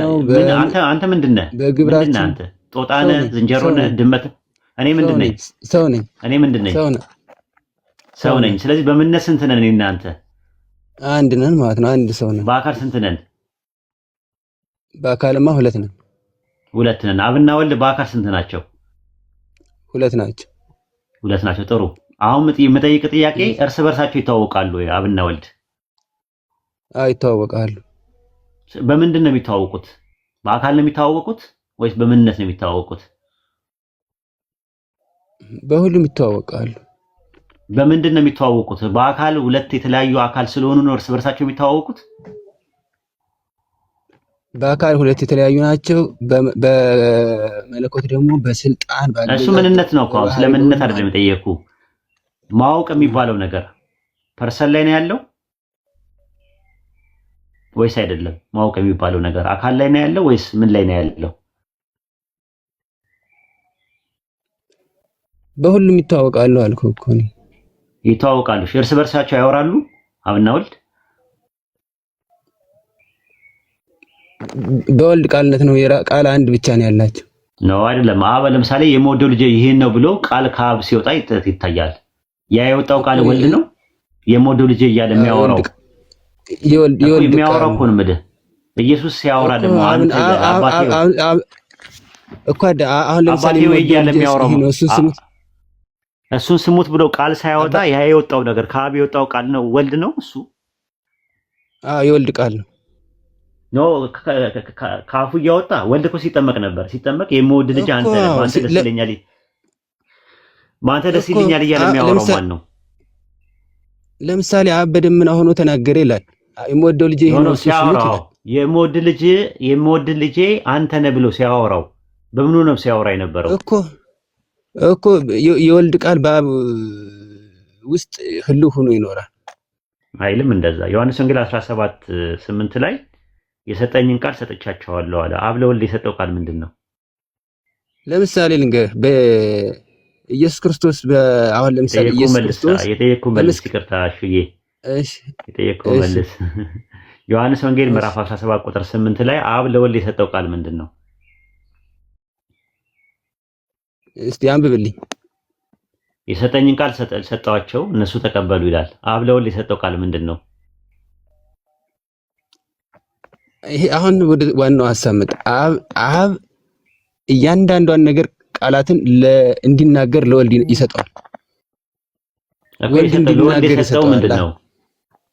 አንተ ምንድን ነህ? በግብራችን አንተ ጦጣ ነህ፣ ዝንጀሮ ነህ፣ ድመት? እኔ ምንድን ነኝ? ሰው ነኝ። እኔ ምንድን ነኝ? ሰው ነኝ። ስለዚህ በምንነት ስንት ነን እኔና አንተ? አንድ ነን ማለት ነው። አንድ ሰው ነን። በአካል ስንት ነን? በአካልማ 2 ነን። 2 ነን። አብና ወልድ በአካል ስንት ናቸው? 2 ናቸው። 2 ናቸው። ጥሩ። አሁን የምጠይቅ ጥያቄ እርስ በርሳቸው ይተዋወቃሉ ወይ አብና ወልድ? ይተዋወቃሉ። በምንድን ነው የሚተዋወቁት? በአካል ነው የሚተዋወቁት ወይስ በምንነት ነው የሚተዋወቁት? በሁሉም ይተዋወቃሉ። በምንድን ነው የሚተዋወቁት? በአካል 2 የተለያዩ አካል ስለሆኑ ነው እርስ በርሳቸው የሚተዋወቁት? በአካል 2 የተለያዩ ናቸው። በመለኮት ደግሞ በስልጣን እሱ ምንነት ነው እኮ። ስለ ምንነት አይደለም የጠየኩ። ማወቅ የሚባለው ነገር ፐርሰን ላይ ነው ያለው። ወይስ አይደለም? ማወቅ የሚባለው ነገር አካል ላይ ነው ያለው ወይስ ምን ላይ ነው ያለው? በሁሉም ይታወቃሉ አልኩህ እኮ ነው። ይታወቃሉ። እርስ በርሳቸው ያወራሉ አብና ወልድ? በወልድ ቃልነት ነው ቃል አንድ ብቻ ነው ያላቸው ነው አይደለም? አብ ለምሳሌ የምወደው ልጄ ይሄን ነው ብሎ ቃል ከአብ ሲወጣ ይታያል። ያ የወጣው ቃል ወልድ ነው የምወደው ልጄ እያለ የሚያወራው የወልድ የሚያወራው እኮ ነው የምልህ። ኢየሱስ ሲያወራ ደግሞ አንተ አባቴ እኮ አሁን ለምሳሌ እያለ የሚያወራው እሱን ስሙት ብሎ ቃል ሳያወጣ ያ የወጣው ነገር ከአብ የወጣው ቃል ነው ወልድ ነው እሱ። የወልድ ቃል ነው ኖ ካፉ እያወጣ ወልድ እኮ ሲጠመቅ ነበር። ሲጠመቅ የምወድ ልጅ አንተ ደስ ይለኛል ማንተ ደስ ይለኛል እያለ የሚያወራው ማን ነው? ለምሳሌ አብ በደመና ሆኖ ተናገረ ይላል። የምወደው ልጄ ይሄ ነው ሲያወራው የምወድ ልጄ አንተ ነህ ብሎ ሲያወራው በምኑ ነው ሲያወራ የነበረው? እኮ የወልድ ቃል በአብ ውስጥ ህልው ሆኖ ይኖራል አይልም? እንደዛ ዮሐንስ ወንጌል 17:8 ላይ የሰጠኝን ቃል ሰጥቻቸዋለሁ አለ። አብ ለወልድ የሰጠው ቃል ምንድን ነው? ለምሳሌ ልንገርህ በኢየሱስ ክርስቶስ አሁን ለምሳሌ ኢየሱስ ክርስቶስ የጠየቅኩ መልስ ይቅርታ እሺ የጠየቅኩ መልስ ዮሐንስ ወንጌል ምዕራፍ 17:8 ላይ አብ ለወልድ የሰጠው ቃል ምንድን ነው? እስቲ አንብብልኝ። የሰጠኝን ቃል ሰጠዋቸው እነሱ ተቀበሉ ይላል። አብ ለወልድ የሰጠው ቃል ምንድን ነው? ይሄ አሁን ወደ ዋናው ሐሳብ መጣ። አብ እያንዳንዷን ነገር ቃላትን እንዲናገር ለወልድ ይሰጠዋል። ወልድ እንዲናገር የሰጠው ምንድነው?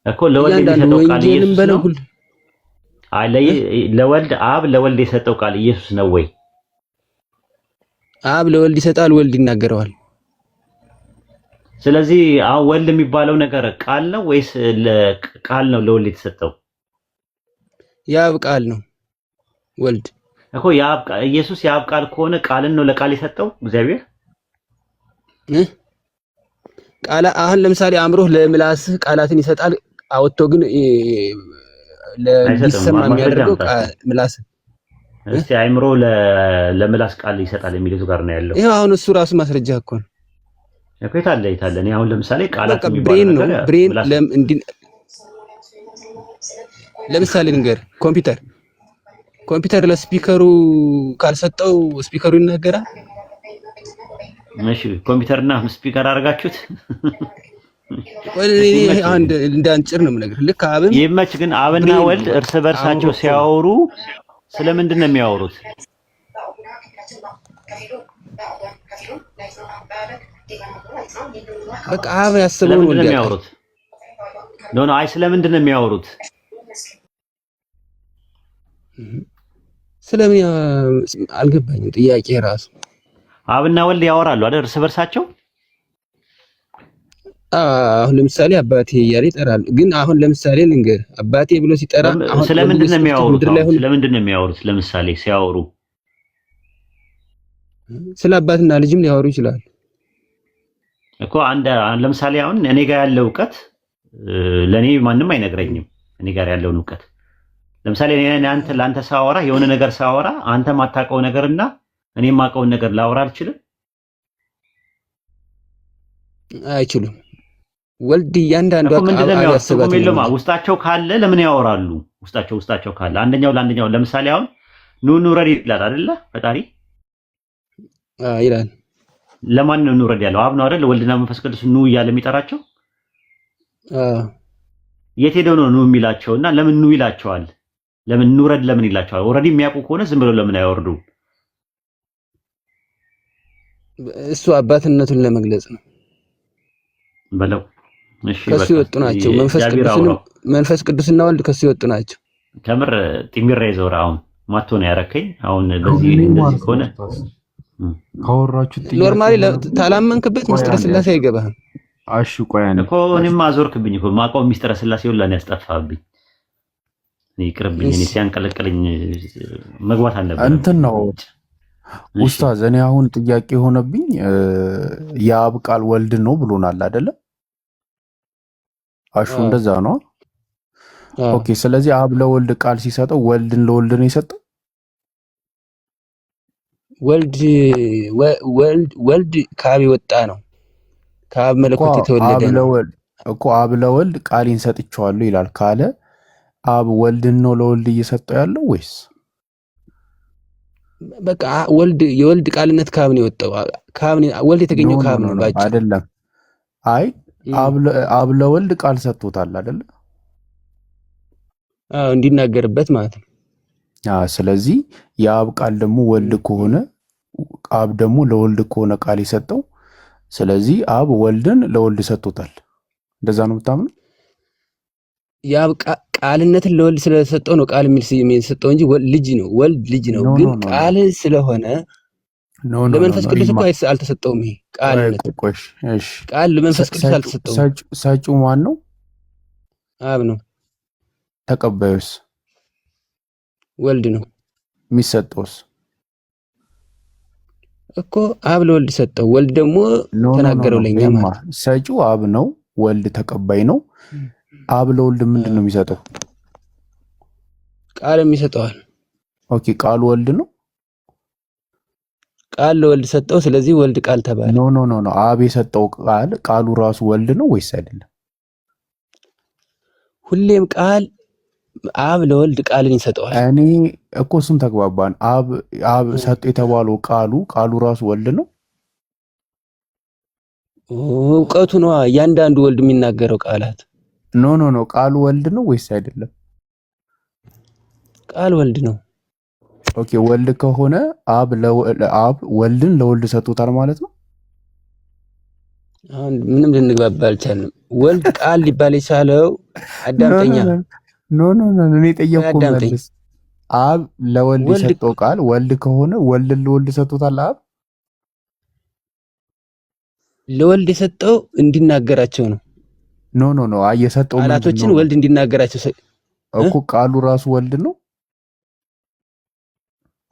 እኮ ለወልድ የሰጠው ቃል ኢየሱስ ነው። ለወልድ አብ ለወልድ የሰጠው ቃል ኢየሱስ ነው ወይ? አብ ለወልድ ይሰጣል፣ ወልድ ይናገረዋል። ስለዚህ አሁን ወልድ የሚባለው ነገር ቃል ነው ወይስ ቃል ነው ለወልድ የተሰጠው? የአብ ቃል ነው ወልድ እኮ ኢየሱስ የአብ ቃል ከሆነ ቃልን ነው ለቃል የሰጠው እግዚአብሔር። አሁን ለምሳሌ አእምሮህ ለምላስህ ቃላትን ይሰጣል፣ አወጥቶ ግን ለሚሰማ የሚያደርገው ምላስህ። እስቲ አእምሮ ለምላስ ቃል ይሰጣል የሚለው ጋር ነው ያለው። ይሄ አሁን እሱ ራሱ ማስረጃ እኮ ነው እኮ የታለ እኔ አሁን ለምሳሌ ቃላት የሚባለው ነገር ብሬን ለምሳሌ ልንገር፣ ኮምፒውተር ለስፒከሩ ካልሰጠው ስፒከሩ ይናገራል። እሺ ኮምፒውተርና ስፒከር አድርጋችሁት እንዳንጭር ነው የምነግርህ። ልክ አብን ይመች። ግን አብና ወልድ እርስ በርሳቸው ሲያወሩ ስለምንድን ነው የሚያወሩት? በቃ አብ ያስበው ነው የሚያወሩት። ኖ አይ ስለምንድን ነው የሚያወሩት? ስለምን አልገባኝም። ጥያቄ ራሱ አብና ወልድ ያወራሉ አይደል እርስ በርሳቸው? አሁን ለምሳሌ አባቴ እያለ ይጠራል። ግን አሁን ለምሳሌ ልንገር አባቴ ብሎ ሲጠራ አሁን ስለምንድን ነው የሚያወሩት? ስለምንድን ነው የሚያወሩት? ለምሳሌ ሲያወሩ ስለ አባትና ልጅም ሊያወሩ ይችላል እኮ። ለምሳሌ አሁን እኔ ጋር ያለው ዕውቀት ለኔ ማንም አይነግረኝም። እኔ ጋር ያለውን ዕውቀት ለምሳሌ ለአንተ ሳወራ የሆነ ነገር ሳወራ አንተ ማታውቀው ነገርና እኔ የማውቀውን ነገር ላወራ አልችልም? አይችሉም። ወልድ እያንዳንዱ ውስጣቸው ካለ ለምን ያወራሉ? ውስጣቸው ካለ አንደኛው ለአንደኛው ለምሳሌ አሁን ኑ እንውረድ ይላል አይደለ? ፈጣሪ ይላል። ለማን ነው እንውረድ ያለው? አብ ነው አይደል? ወልድና መንፈስ ቅዱስ ኑ እያለ የሚጠራቸው የት ሄደው ነው ኑ የሚላቸውና ለምን ኑ ይላቸዋል? ለምን እንውረድ ለምን ይላቸዋል? ኦልሬዲ የሚያውቁ ከሆነ ዝም ብለው ለምን አይወርዱ? እሱ አባትነቱን ለመግለጽ ነው በለው። እሺ ከሱ የወጡ ናቸው። መንፈስ ቅዱስና ወልድ ከሱ የወጡ ናቸው። ከምር ጢሚራ ይዘውራ አሁን ማቶ ነው ያረከኝ። አሁን በዚህ እንደዚህ ከሆነ ካወራችሁ ኖርማሊ ታላመንክበት ምስጢረ ሥላሴ አይገባህም። እሺ ቆይ እኮ እኔም አዞርክብኝ እኮ ማውቀው ምስጢረ ሥላሴ ሁላ ነው ያስጠፋብኝ። ይቅርብኝ። እኔ ሲያንቀለቀለኝ መግባት አለበት እንትን ነው ኡስታዝ። እኔ አሁን ጥያቄ ሆነብኝ። የአብ ቃል ወልድ ነው ብሎናል አይደለ? አሹ እንደዛ ነው። ኦኬ። ስለዚህ አብ ለወልድ ቃል ሲሰጠው ወልድን ለወልድ ነው የሰጠው። ወልድ ከአብ የወጣ ነው። ከአብ መለኮት የተወለደ ነው እኮ። አብ ለወልድ ቃሌን ሰጥቼዋለሁ ይላል ካለ አብ ወልድን ነው ለወልድ እየሰጠው ያለው ወይስ? በቃ የወልድ ቃልነት ከአብ ነው የወጣው። ወልድ የተገኘው ከአብ ነው ባጭ አይደለም። አይ አብ ለወልድ ቃል ሰጥቶታል አይደለ? እንዲናገርበት ማለት ነው። ስለዚህ የአብ ቃል ደግሞ ወልድ ከሆነ አብ ደግሞ ለወልድ ከሆነ ቃል የሰጠው፣ ስለዚህ አብ ወልድን ለወልድ ሰጥቶታል። እንደዛ ነው የምታምነው? የአብ ቃልነትን ለወልድ ስለሰጠው ነው ቃል የሚል ስም የሰጠው እንጂ ልጅ ነው። ወልድ ልጅ ነው፣ ግን ቃል ስለሆነ ለመንፈስ ቅዱስ እኮ አልተሰጠውም። ይሄ ቃልነት ቃል ለመንፈስ ቅዱስ አልተሰጠውም። ሰጪው ማን ነው? አብ ነው። ተቀባዩስ? ወልድ ነው። የሚሰጠውስ እኮ አብ ለወልድ ሰጠው፣ ወልድ ደግሞ ተናገረው ለኛ ማለት። ሰጪው አብ ነው፣ ወልድ ተቀባይ ነው። አብ ለወልድ ምንድን ነው የሚሰጠው? ቃል የሚሰጠዋል። ኦኬ፣ ቃሉ ወልድ ነው። ቃል ለወልድ ሰጠው፣ ስለዚህ ወልድ ቃል ተባለ። ኖ አብ የሰጠው ቃሉ ራሱ ወልድ ነው ወይስ አይደለም? ሁሌም አብ ለወልድ ቃልን ይሰጠዋል። እኔ እኮ እሱን ተግባባን። አብ ሰጠ የተባለው ቃሉ ራሱ ወልድ ነው። እውቀቱ ነው እያንዳንዱ ወልድ የሚናገረው ቃላት። ኖ ቃሉ ወልድ ነው ወይስ አይደለም? ቃል ወልድ ነው። ኦኬ፣ ወልድ ከሆነ አብ ወልድን ለወልድ ሰጥቶታል ማለት ነው። አሁን ምንም ልንግባባ አልቻልንም። ወልድ ቃል ሊባል የቻለው አዳምጠኛ። ኖ እኔ ጠየቅኩህ መልስ። አብ ለወልድ የሰጠው ቃል ወልድ ከሆነ ወልድን ለወልድ ሰጥቶታል። አብ ለወልድ የሰጠው እንዲናገራቸው ነው። ኖ የሰጠው ቃላቶችን ወልድ እንዲናገራቸው እኮ ቃሉ ራሱ ወልድ ነው።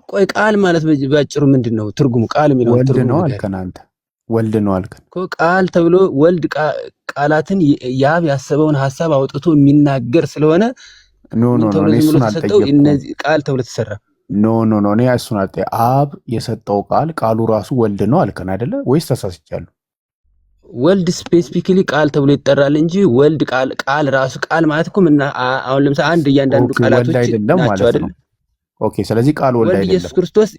ቆይ ቃል ማለት ባጭሩ ምንድን ነው ትርጉሙ? ቃል የሚለው ወልድ ነው አልከን አንተ። ወልድ ነው አልከን እኮ። ቃል ተብሎ ወልድ ቃላትን የአብ ያሰበውን ሐሳብ አውጥቶ የሚናገር ስለሆነ ኖ እሱን አልጠየቅኩም። እነዚህ ቃል ተብሎ ተሰራ። ኖ እኔ እሱን አልጠየቅኩም። አብ የሰጠው ቃሉ ራሱ ወልድ ነው አልከን አይደለ? ወይስ ተሳስቻለሁ? ወልድ ስፔሲፊካሊ ቃል ተብሎ ይጠራል እንጂ ወልድ ቃል ራሱ ቃል ማለት እኮ አሁን ለምሳሌ አንድ እያንዳንዱ ቃላቶች ናቸው አይደል? ኦኬ፣ ስለዚህ ቃል ወልድ አይደለም። ኢየሱስ ክርስቶስ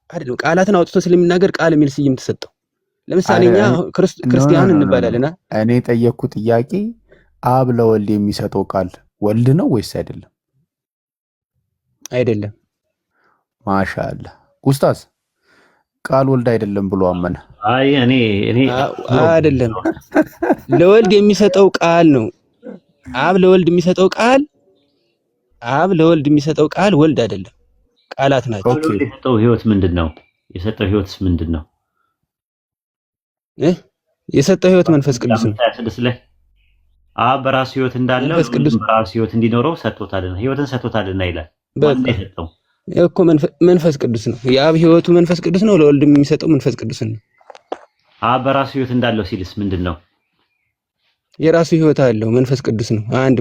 አይደለም ቃላትን አውጥቶ ስለሚናገር ቃል የሚል ስም ተሰጠው። ለምሳሌ እኛ ክርስቲያን እንባላለና እኔ ጠየቅኩት ጥያቄ አብ ለወልድ የሚሰጠው ቃል ወልድ ነው ወይስ አይደለም? አይደለም። ማሻአላህ ኡስታዝ ቃል ወልድ አይደለም ብሎ አመነ። አይ እኔ አይደለም ለወልድ የሚሰጠው ቃል ነው። አብ ለወልድ የሚሰጠው ቃል ወልድ አይደለም፣ ቃላት ናቸው። የሰጠው ህይወት ምንድነው? የሰጠው ህይወትስ ምንድነው? የሰጠው ህይወት መንፈስ ቅዱስ ነው። አብ በራሱ ህይወት እንዳለው በራሱ ህይወት እንዲኖረው ሰጥቶታልና ህይወትን ሰጥቶታልና ይላል። ማን የሰጠው እኮ? መንፈስ ቅዱስ ነው። የአብ ህይወቱ መንፈስ ቅዱስ ነው። ለወልድም የሚሰጠው መንፈስ ቅዱስ ነው። አብ በራሱ ህይወት እንዳለው ሲልስ ምንድነው? የራሱ ህይወት አለው፣ መንፈስ ቅዱስ ነው። አንድ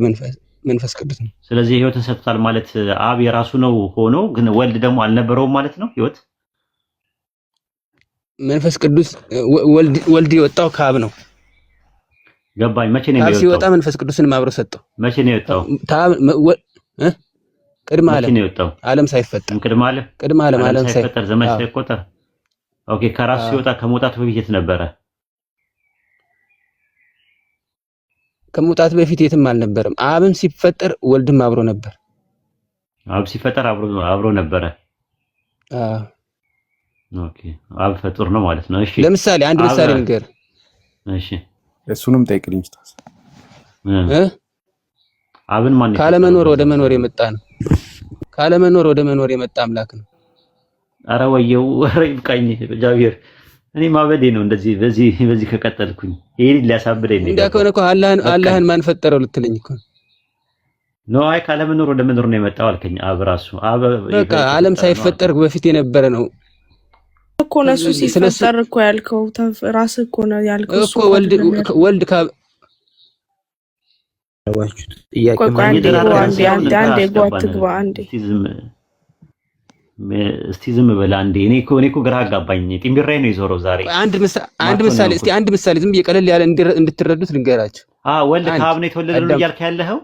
መንፈስ ቅዱስ ነው። ስለዚህ ህይወትን ሰጥቶታል ማለት አብ የራሱ ነው ሆኖ ግን ወልድ ደግሞ አልነበረውም ማለት ነው። ህይወት መንፈስ ቅዱስ ወልድ የወጣው ከአብ ነው። ገባኝ። መቼ ነው የወጣው? ሲወጣ መንፈስ ቅዱስን አብሮ ሰጠው። መቼ ነው የወጣው? ቅድመ ዓለም ሳይፈጠር ቅድመ ዓለም ሳይፈጠር ዘመን ሳይቆጠር። ኦኬ፣ ከራሱ ሲወጣ ከመውጣቱ በፊት የት ነበረ? ከመውጣቱ በፊት የትም አልነበረም። አብም ሲፈጠር ወልድም አብሮ ነበር። አብ ሲፈጠር አብሮ ነበረ። ኦኬ፣ አብ ፈጡር ነው ማለት ነው። እሺ፣ ለምሳሌ አንድ ምሳሌ ንገር። እሺ፣ እሱንም ጠይቅልኝ ኡስታዝ። አብን ማን ነው? ካለመኖር ወደ መኖር የመጣ ነው። ካለመኖር ወደ መኖር የመጣ አምላክ ነው። አረ ወየው፣ አረ ይብቃኝ ጃቢር። እኔ ማበዴ ነው እንደዚህ በዚህ ከቀጠልኩኝ ይሄን ሊያሳብደኝ ነው። እንደከሆነ እኮ አላህን ማን ፈጠረው ልትለኝ እኮ ነው። አይ ካለመኖር ወደ መኖር ነው የመጣው አልከኝ። አብ ራሱ በቃ ዓለም ሳይፈጠር በፊት የነበረ ነው እኮ። ነሱ ሲፈጠር እኮ ያልከው ራስህ እኮ ነው ያልከው እኮ። ወልድ ያቀረባችሁት ጥያቄ ቆይ አንዴ እየተናገርን አንዴ ሳይሆን አንዴ ግራ አንዴ አስገባን። ትግባ አንዴ እስቲ ዝም በል አንዴ። እኔ እኮ ግራ አጋባኝ። ጢምቢራይ ነው የዞረው ዛሬ። አንድ ምሳሌ እስቲ አንድ ምሳሌ ዝም ብዬ ቀለል ያለ እንድትረዱት ልንገራችሁ። ወልድ ከአብ ነው የተወለደ ነው እያልክ ያለኸው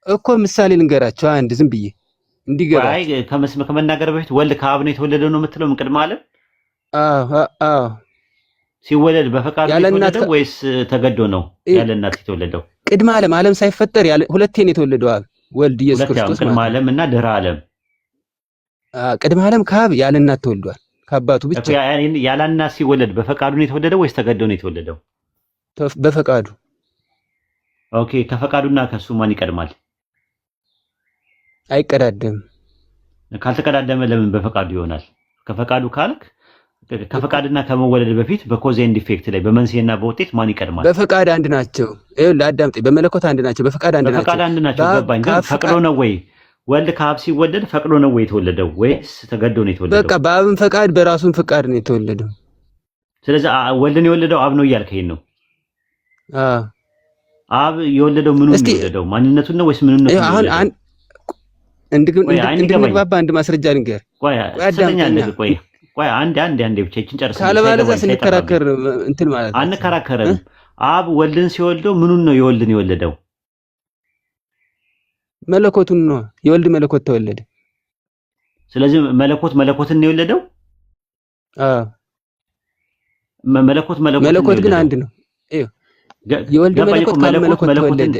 እኮ ምሳሌ ልንገራችሁ አንድ ዝም ብዬ እንዲገባ። አይ ከመናገር በፊት ወልድ ከአብ ነው የተወለደ ነው የምትለው ምን ቅድመ ዓለም? አዎ ሲወለድ በፈቃዱ የተወለደው ወይስ ተገዶ ነው ያለ እናት የተወለደው? ቅድመ ዓለም ሳይፈጠር ሁለቴ ነው የተወለደው አብ ወልድ ኢየሱስ ክርስቶስ። ቅድመ ዓለም እና ድህረ ዓለም። ቅድመ ዓለም ከአብ ያለ እናት ተወልዷል ከአባቱ ብቻ። ያለ እናት ሲወለድ በፈቃዱ ነው የተወለደው ወይስ ተገዶ ነው የተወለደው? በፈቃዱ። ኦኬ። ከፈቃዱና ከሱ ማን ይቀድማል? አይቀዳደም። ካልተቀዳደመ ለምን በፈቃዱ ይሆናል? ከፈቃዱ ካልክ ከፈቃድና ከመወለድ በፊት በኮዝ ኤንድ ኢፌክት ላይ በመንስኤና በውጤት ማን ይቀድማል? በፈቃድ አንድ ናቸው። ይኸውልህ አዳምጠኝ። በመለኮት አንድ ናቸው፣ በፈቃድ አንድ ናቸው። በፈቃድ አንድ ናቸው ገባኝ። ግን ፈቅዶ ነው ወይ ወልድ ከአብ ሲወለድ ፈቅዶ ነው ወይ የተወለደው ወይስ ተገዶ ነው የተወለደው? በቃ በአብን ፈቃድ በራሱን ፈቃድ ነው የተወለደው። ስለዚህ ወልድን የወለደው አብ ነው እያልከኝ ነው? አብ የወለደው ምኑን ነው የወለደው? ማንነቱን ነው ወይስ ምኑን ነው የወለደው? እንድንግባባ አንድ ማስረጃ ልንገር። ቆይ አንድ ብቻ ይችን ጨርሰን ካለባለዚያ ስንከራከር እንትን ማለት ነው። አንከራከርም። አብ ወልድን ሲወልደው ምኑን ነው የወልድን የወለደው? መለኮቱን ነው። የወልድ መለኮት ተወለደ። ስለዚህ መለኮትን ነው የወለደው? መለኮት ግን አንድ ነው። የወልድ መለኮት ከመለኮት ተወለደ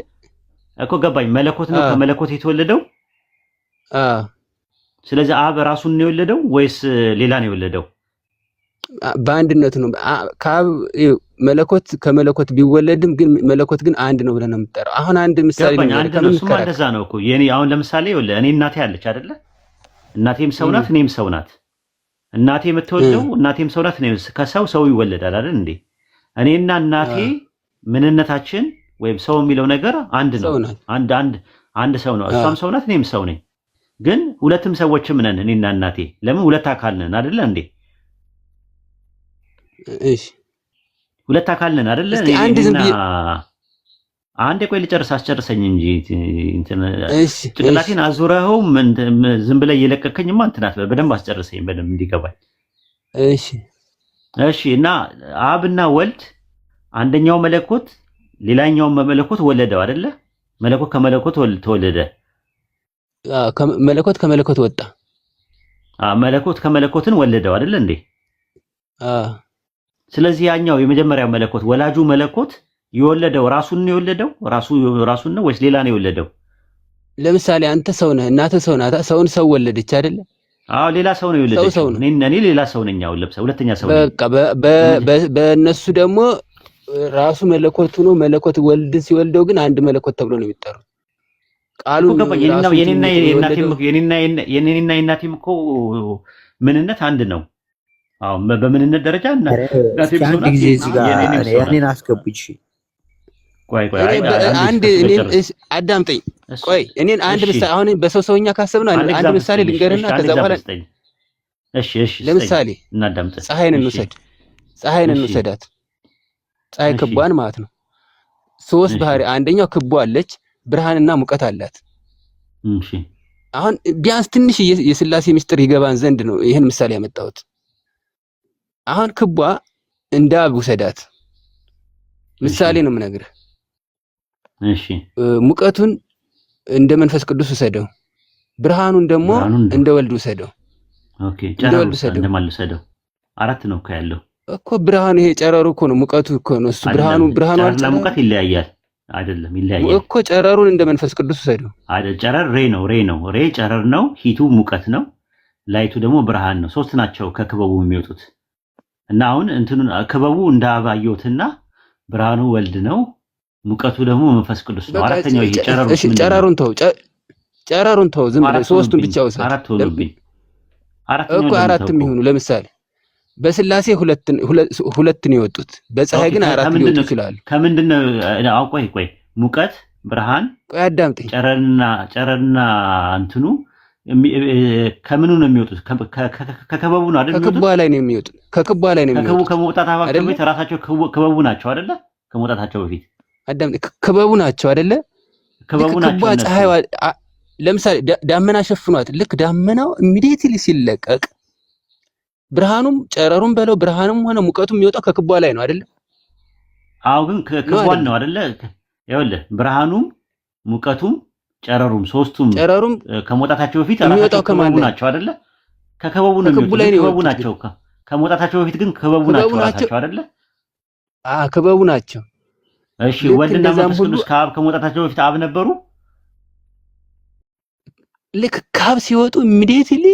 እኮ ገባኝ። መለኮት ነው ከመለኮት የተወለደው። ስለዚህ አብ ራሱን ነው የወለደው ወይስ ሌላ ነው የወለደው? በአንድነቱ ነው። ከአብ መለኮት ከመለኮት ቢወለድም ግን መለኮት ግን አንድ ነው ብለን ነው የምጠራው። አሁን አንድ ምሳሌ ነው። እሱማ እንደዛ ነው እኮ የኔ አሁን ለምሳሌ እኔ እናቴ አለች አይደለ? እናቴም ሰው ናት፣ እኔም ሰው ናት። እናቴ የምትወልደው እናቴም ሰው ናት። ከሰው ሰው ይወለዳል አይደል እንዴ? እኔና እናቴ ምንነታችን ወይም ሰው የሚለው ነገር አንድ ነው። አንድ ሰው ነው። እሷም ሰው ናት፣ እኔም ሰው ነኝ። ግን ሁለትም ሰዎችም ነን እኔና እናቴ። ለምን ሁለት አካል ነን አይደለ እንዴ? እሺ ሁለት አካል ነን አይደለ? አንዴ ቆይ ልጨርስ፣ አስጨርሰኝ እንጂ ጭንቅላቴን አዙረኸው ዝም ብለህ እየለቀከኝማ እንትናት በደንብ አስጨርሰኝ በደንብ እንዲገባኝ። እሺ እና አብና ወልድ አንደኛው መለኮት ሌላኛውን መለኮት ወለደው አይደለ? መለኮት ከመለኮት ተወለደ። መለኮት ከመለኮት ወጣ። መለኮት ከመለኮትን ወለደው አይደለ እንዴ? ስለዚህ ያኛው የመጀመሪያው መለኮት ወላጁ መለኮት የወለደው ራሱን ነው የወለደው? ራሱን ነው ወይስ ሌላ ነው የወለደው? ለምሳሌ አንተ ሰው ነህ፣ እናትህ ሰው ናት። ሰውን ሰው ወለደች አይደለ? ሌላ ሰው ነው የወለደችው። እኔ ሌላ ሰው ነኝ። አሁን ሁለተኛ ሰው ነኝ። በቃ በእነሱ ደግሞ ራሱ መለኮቱ ነው። መለኮት ወልድ ሲወልደው ግን አንድ መለኮት ተብሎ ነው የሚጠሩት። ቃሉ የኔና የእናቴም እኮ ምንነት አንድ ነው። አዎ በምንነት ደረጃ አንድ ጊዜ እዚህ ጋር እኔን አስገቡኝ። ቆይ አዳምጠኝ። ቆይ እኔን አንድ ምሳሌ አሁን በሰውኛ ካሰብነው አንድ ምሳሌ ልንገርና ከዛ በኋላ ለምሳሌ እናዳምጥ። ፀሐይን እንውሰዳት። ፀሐይ ክቧን ማለት ነው። ሶስት ባህሪ፣ አንደኛው ክቧ አለች፣ ብርሃንና ሙቀት አላት። አሁን ቢያንስ ትንሽ የሥላሴ ምስጢር ይገባን ዘንድ ነው ይሄን ምሳሌ ያመጣሁት። አሁን ክቧ እንደ አብ ውሰዳት፣ ምሳሌ ነው የምነግርህ። ሙቀቱን እንደ መንፈስ ቅዱስ ውሰደው፣ ብርሃኑን ደግሞ እንደ ወልድ ውሰደው። እንደ ወልድ ውሰደው። አራት ነው እኮ ያለው እኮ ብርሃኑ። ይሄ ጨረሩ እኮ ነው፣ ሙቀቱ እኮ ነው እሱ። ብርሃኑ ሙቀት ይለያያል አይደለም? ይለያያል እኮ። ጨረሩን እንደ መንፈስ ቅዱስ ውሰደው አይደል? ጨረር ሬ ነው። ሬ ጨረር ነው፣ ሂቱ ሙቀት ነው፣ ላይቱ ደግሞ ብርሃን ነው። ሶስት ናቸው ከክበቡ የሚወጡት። እና አሁን እንትኑን ክበቡ እንደ አባየውትና ብርሃኑ ወልድ ነው፣ ሙቀቱ ደግሞ መንፈስ ቅዱስ ነው። አራተኛው ይሄ ጨረሩ። እሺ ጨረሩን ተው፣ ዝም ብለህ ሶስቱን ብቻ ውሰድ። አራት ሆነብኝ እኮ አራትም ይሁኑ። ለምሳሌ በሥላሴ ሁለት ነው የወጡት፣ በፀሐይ ግን አራት ሊወጡ ይችላሉ። ከምንድነው? ቆይ ሙቀት፣ ብርሃን፣ ቆይ አዳምጠኝ። ጨረርና እንትኑ ከምኑ ነው የሚወጡት? ከክበቡ ነው አይደል? ከክቧ ላይ ነው የሚወጡት። ከክቡ ከመውጣት በፊት ራሳቸው ክበቡ ናቸው አይደለ? ከመውጣታቸው በፊት አዳምጠኝ። ክበቡ ናቸው አይደለ? ክበቡ ናቸው እነሱ። ፀሐይዋ ለምሳሌ ዳመና ሸፍኗት ልክ ዳመናው ኢሚዲየትሊ ሲለቀቅ ብርሃኑም ጨረሩም በለው ብርሃኑም ሆነ ሙቀቱም የሚወጣው ከክቧ ላይ ነው አይደል? አዎ ግን ክቧን ነው አይደለ? ይኸውልህ ብርሃኑም ሙቀቱም ጨረሩም ሶስቱም ከመውጣታቸው በፊት ራሳቸው ክበቡ ናቸው አይደለ? ከክበቡ ነው የሚወጡት። ክበቡ ናቸው ከመውጣታቸው በፊት ግን ክበቡ ናቸው ራሳቸው አይደለ? ክበቡ ናቸው። እሺ ወልድና መንፈስ ቅዱስ ከአብ ከመውጣታቸው በፊት አብ ነበሩ። ልክ ከአብ ሲወጡ ኢሚዲየትሊ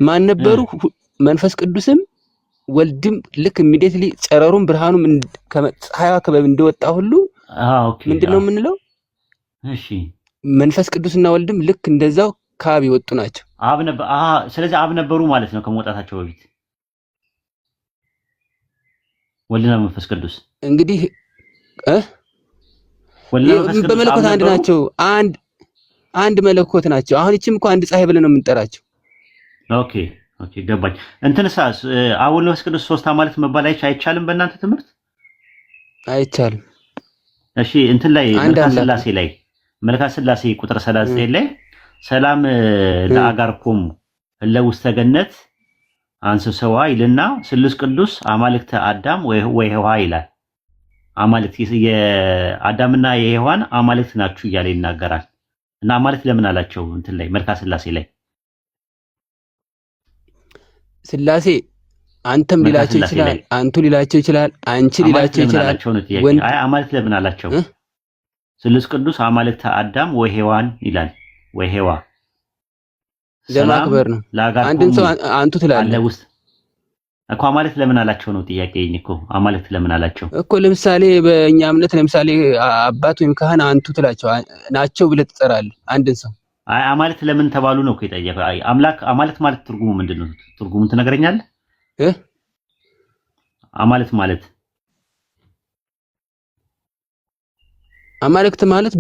ማን ነበሩ? መንፈስ ቅዱስም ወልድም ልክ ኢሚዲየትሊ ጨረሩም ብርሃኑም ፀሐይዋ ክበብ እንደወጣ ሁሉ ምንድነው የምንለው? እሺ መንፈስ ቅዱስና ወልድም ልክ እንደዛው ከአብ የወጡ ናቸው። ስለዚህ አብ ነበሩ ማለት ነው ከመውጣታቸው በፊት ወልድና መንፈስ ቅዱስ እንግዲህ በመለኮት አንድ ናቸው። አንድ መለኮት ናቸው። አሁን እቺም እኮ አንድ ፀሐይ ብለን ነው የምንጠራቸው። ኦኬ ገባኝ። እንትንሳ አብ ወልድ መንፈስ ቅዱስ ሶስት አማልክት መባል አይቻልም በእናንተ ትምህርት? አይቻልም። እሺ እንትን ላይ መልክዓ ሥላሴ ቁጥር 39 ላይ ሰላም ለአጋርኩም ለውስተ ገነት አንስሰዋ ይልና ስሉስ ቅዱስ አማልክተ አዳም ወይ ሔዋ ይላል። አማልክት የአዳምና የሔዋን አማልክት ናችሁ እያለ ይናገራል። እና አማልክት ለምን አላቸው? እንትን ላይ መልክዓ ሥላሴ ላይ ሥላሴ አንተም ሊላቸው ይችላል፣ አንቱ ሊላቸው ይችላል፣ አንቺ ሊላቸው ይችላል። አይ አማልክት ለምን አላቸው? ስሉስ ቅዱስ አማልክተ አዳም ወይ ሔዋን ይላል። ወይ ሔዋ ለማክበር ነው። አንድን ሰው አንቱ ትላለህ እኮ። አማልክት ለምን አላቸው ነው ጥያቄ እኮ። አማልክት ለምን አላቸው እኮ። ለምሳሌ በእኛ እምነት ለምሳሌ አባት ወይም ካህን አንቱ ትላቸው ናቸው ብለህ ትጠራለህ አንድን ሰው። አይ አማልክት ለምን ተባሉ ነው እኮ የጠየቀው። አማልክት ማለት ትርጉሙ ምንድነው? ትርጉሙን ትነግረኛለህ? አማልክት ማለት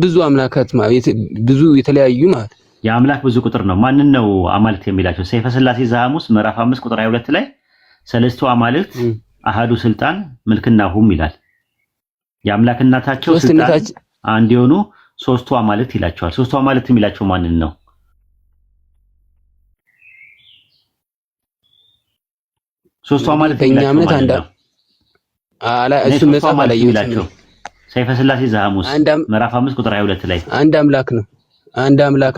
ብዙ አምላካት ማለት ብዙ የተለያዩ ማለት የአምላክ ብዙ ቁጥር ነው። ማንን ነው አማልክት የሚላቸው? ሰይፈ ሥላሴ ዘሐሙስ ምዕራፍ 5 ቁጥር 22 ላይ ሰለስቱ አማልክት አሃዱ ስልጣን ምልክናሁም ይላል። የአምላክነታቸው ስልጣን አንድ የሆኑ ሶስቱ አማልክት ይላቸዋል። ሶስቱ አማልክት የሚላቸው ማንን ነው? ሶስቱ አማልክት የሚላቸው እሱ መጽሐፍ ላይ ይላቸው ሰይፈ ሥላሴ ዘሐሙስ ምዕራፍ 5 ቁጥር 22 ላይ አንድ አምላክ ነው።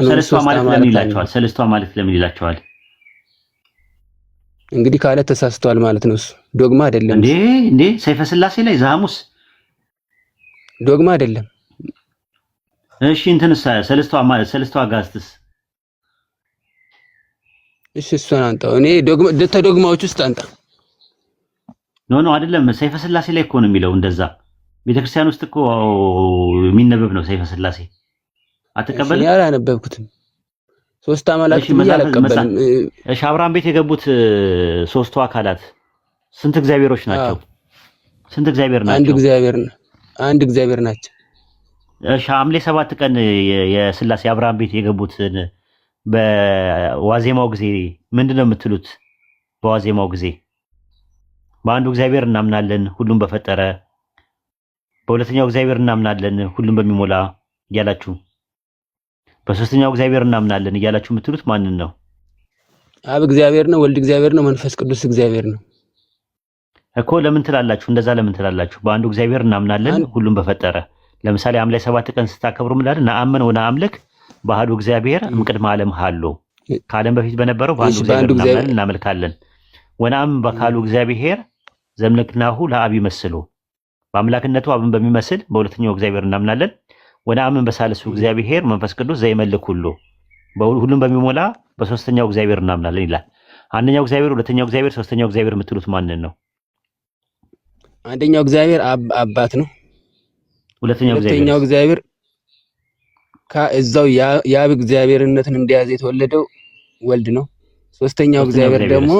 ሰለስቱ አማልክት ለምን ይላቸዋል? ሰለስቱ አማልክት ለምን ይላቸዋል? እንግዲህ ካለ ተሳስቷል ማለት ነው። እሱ ዶግማ አይደለም እንዴ ሰይፈ ሥላሴ ላይ ዘሐሙስ ዶግማ አይደለም። እሺ እንትንስ ሰለስቱ አጋዕዝትስ? እሺ እሱን አንጣው። እኔ ዶግማዎች ውስጥ አንጣ። ኖ አይደለም። ሰይፈ ሥላሴ ላይ እኮ ነው የሚለው እንደዛ። ቤተክርስቲያን ውስጥ እኮ የሚነበብ ነው ሰይፈ ሥላሴ። አትቀበልም? እኔ አላነበብኩትም። ሶስት አማልክት አልቀበልም። እሺ አብርሃም ቤት የገቡት ሶስቱ አካላት ስንት እግዚአብሔሮች ናቸው? ስንት እግዚአብሔር ናቸው? አንድ እግዚአብሔር ናቸው። እሺ ሐምሌ 7 ቀን የሥላሴ አብርሃም ቤት የገቡትን በዋዜማው ጊዜ ምንድነው የምትሉት? በዋዜማው ጊዜ በአንዱ እግዚአብሔር እናምናለን ሁሉም በፈጠረ፣ በሁለተኛው እግዚአብሔር እናምናለን ሁሉም በሚሞላ እያላችሁ፣ በሶስተኛው እግዚአብሔር እናምናለን እያላችሁ የምትሉት ማንን ነው? አብ እግዚአብሔር ነው፣ ወልድ እግዚአብሔር ነው፣ መንፈስ ቅዱስ እግዚአብሔር ነው እኮ። ለምን ትላላችሁ እንደዛ? ለምን ትላላችሁ? በአንዱ እግዚአብሔር እናምናለን ሁሉም በፈጠረ። ለምሳሌ ሐምሌ 7 ቀን ስታከብሩ ምን አለ? ነአምን ወነአምልክ በአሐዱ እግዚአብሔር እምቅድመ ዓለም ሀሎ። ከዓለም በፊት በነበረው በአንዱ እግዚአብሔር እናምናለን እናመልካለን። ወነአምን በካሉ እግዚአብሔር ዘምልክናሁ ለአብ ይመስሉ። በአምላክነቱ አብን በሚመስል በሁለተኛው እግዚአብሔር እናምናለን። ወነአምን በሳልሱ እግዚአብሔር መንፈስ ቅዱስ ዘይመልክ ሁሉ። ሁሉም በሚሞላ በሶስተኛው እግዚአብሔር እናምናለን ይላል። አንደኛው እግዚአብሔር፣ ሁለተኛው እግዚአብሔር፣ ሶስተኛው እግዚአብሔር የምትሉት ማንን ነው? አንደኛው እግዚአብሔር አባት ነው። ሁለተኛው እግዚአብሔር ከእዛው የአብ እግዚአብሔርነትን እንደያዘ የተወለደው ወልድ ነው። ሶስተኛው እግዚአብሔር ደግሞ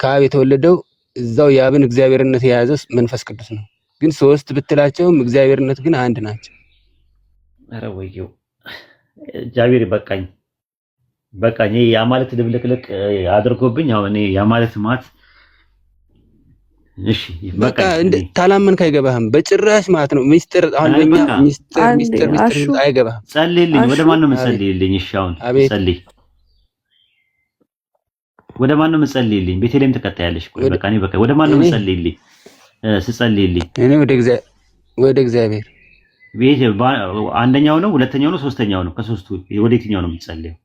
ከአብ የተወለደው እዛው የአብን እግዚአብሔርነት የያዘ መንፈስ ቅዱስ ነው። ግን ሶስት ብትላቸውም እግዚአብሔርነት ግን አንድ ናቸው። ኧረ ወይዬው እግዚአብሔር በቃኝ። የአማልክት ድብልቅልቅ አድርጎብኝ አሁን እኔ የአማልክት ማት እሺ በቃ ታላመንክ አይገባህም በጭራሽ ማለት ነው። ሚስጥር አሁን ለኛ ሚስጥር አይገባህም። ጸልይልኝ። ወደ ማን ነው የምጸልይልኝ? እሺ አሁን ጸልይ። ወደ ማን ነው የምጸልይልኝ? ቤተልሔም ተከታያለሽ። በቃ እኔ በቃ ወደ ማን ነው የምጸልይልኝ? ስጸልይልኝ እኔ ወደ እግዚአብሔር ቤት አንደኛው ነው፣ ሁለተኛው ነው፣ ሶስተኛው ነው። ከሶስቱ ወደ የትኛው ነው የምትጸልየው?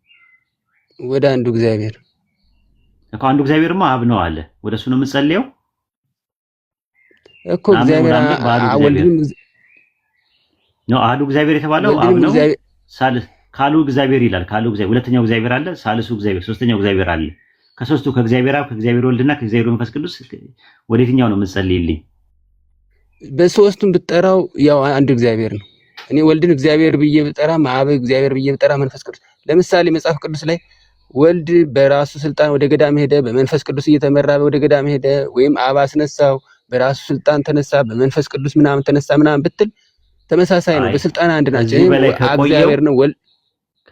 ወደ አንዱ እግዚአብሔር እኮ አንዱ እግዚአብሔርማ አብ ነው አለ። ወደ እሱ ነው የምትጸልየው እኮ እግዚአብሔር ነው። አሐዱ እግዚአብሔር የተባለው አብ ነው። ሳልስ ካሉ እግዚአብሔር ይላል። ካሉ እግዚአብሔር ሁለተኛው እግዚአብሔር አለ፣ ሳልሱ እግዚአብሔር፣ ሶስተኛው እግዚአብሔር አለ። ከሶስቱ ከእግዚአብሔር አብ፣ ከእግዚአብሔር ወልድና ከእግዚአብሔር መንፈስ ቅዱስ ወደ የትኛው ነው የምትጸልይልኝ? በሶስቱም ብጠራው ያው አንዱ እግዚአብሔር ነው። እኔ ወልድን እግዚአብሔር ብዬ ብጠራ፣ አብ እግዚአብሔር ብዬ ብጠራ፣ መንፈስ ቅዱስ ለምሳሌ መጽሐፍ ቅዱስ ላይ ወልድ በራሱ ስልጣን ወደ ገዳም ሄደ፣ በመንፈስ ቅዱስ እየተመራ ወደ ገዳም ሄደ፣ ወይም አብ አስነሳው በራሱ ስልጣን ተነሳ፣ በመንፈስ ቅዱስ ምናምን ተነሳ ምናምን ብትል ተመሳሳይ ነው። በስልጣን አንድ ናቸው። እግዚአብሔር ነው።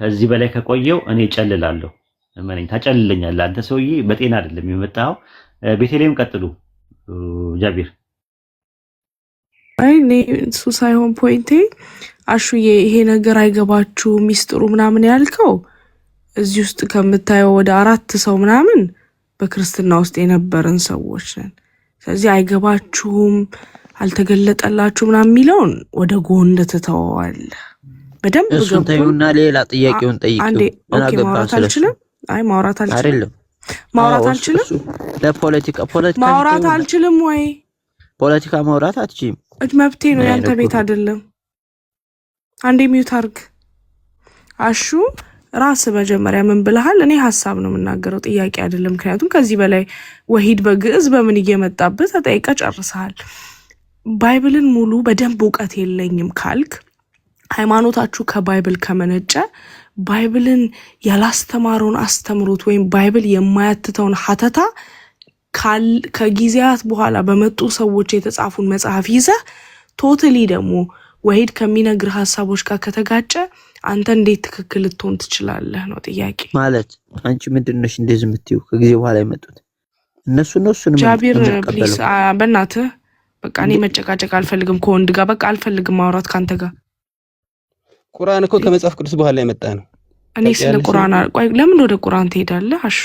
ከዚህ በላይ ከቆየው እኔ ጨልላለሁ። እመነኝ፣ ታጨልለኛለህ። አንተ ሰውዬ በጤና አይደለም የመጣው። ቤተልሔም ቀጥሉ። ጃቢር አይ እሱ ሳይሆን ፖይንቴ አሹዬ፣ ይሄ ነገር አይገባችሁ ሚስጥሩ ምናምን ያልከው እዚህ ውስጥ ከምታየው ወደ 4 ሰው ምናምን በክርስትና ውስጥ የነበረን ሰዎች ነን። ስለዚህ አይገባችሁም አልተገለጠላችሁ ምናምን የሚለውን ወደ ጎን ትተዋል። በደንብ እሱን ተይውና ሌላ ጥያቄውን ጠይቁ። ኦኬ ማውራት አልችልም። አይ ማውራት አልችልም። ማውራት አልችልም። ለፖለቲካ ማውራት አልችልም ወይ? ፖለቲካ ማውራት አትችይም። መብቴ ነው፣ ያንተ ቤት አይደለም። አንዴ ሚውት አድርግ። አሹ ራስ መጀመሪያ ምን ብለሃል? እኔ ሐሳብ ነው የምናገረው ጥያቄ አይደለም። ምክንያቱም ከዚህ በላይ ወሂድ በግዕዝ በምን እየመጣበት ተጠይቀ ጨርሰሃል። ባይብልን ሙሉ በደንብ እውቀት የለኝም ካልክ ሃይማኖታችሁ ከባይብል ከመነጨ ባይብልን ያላስተማረውን አስተምሮት ወይም ባይብል የማያትተውን ሐተታ ከጊዜያት በኋላ በመጡ ሰዎች የተጻፉን መጽሐፍ ይዘህ ቶታሊ ደግሞ ወሂድ ከሚነግር ሐሳቦች ጋር ከተጋጨ አንተ እንዴት ትክክል ልትሆን ትችላለህ ነው ጥያቄ። ማለት አንቺ ምንድነሽ እንደዚህ የምትይው? ከጊዜ በኋላ የመጡት እነሱ ነው። ጃቢር ፕሊስ በእናትህ በቃ እኔ መጨቃጨቅ አልፈልግም ከወንድ ጋር በቃ አልፈልግም ማውራት ካንተ ጋር። ቁርአን እኮ ከመጽሐፍ ቅዱስ በኋላ የመጣ ነው። እኔ ስለ ቁርአን ለምን ወደ ቁርአን ትሄዳለህ አሹ?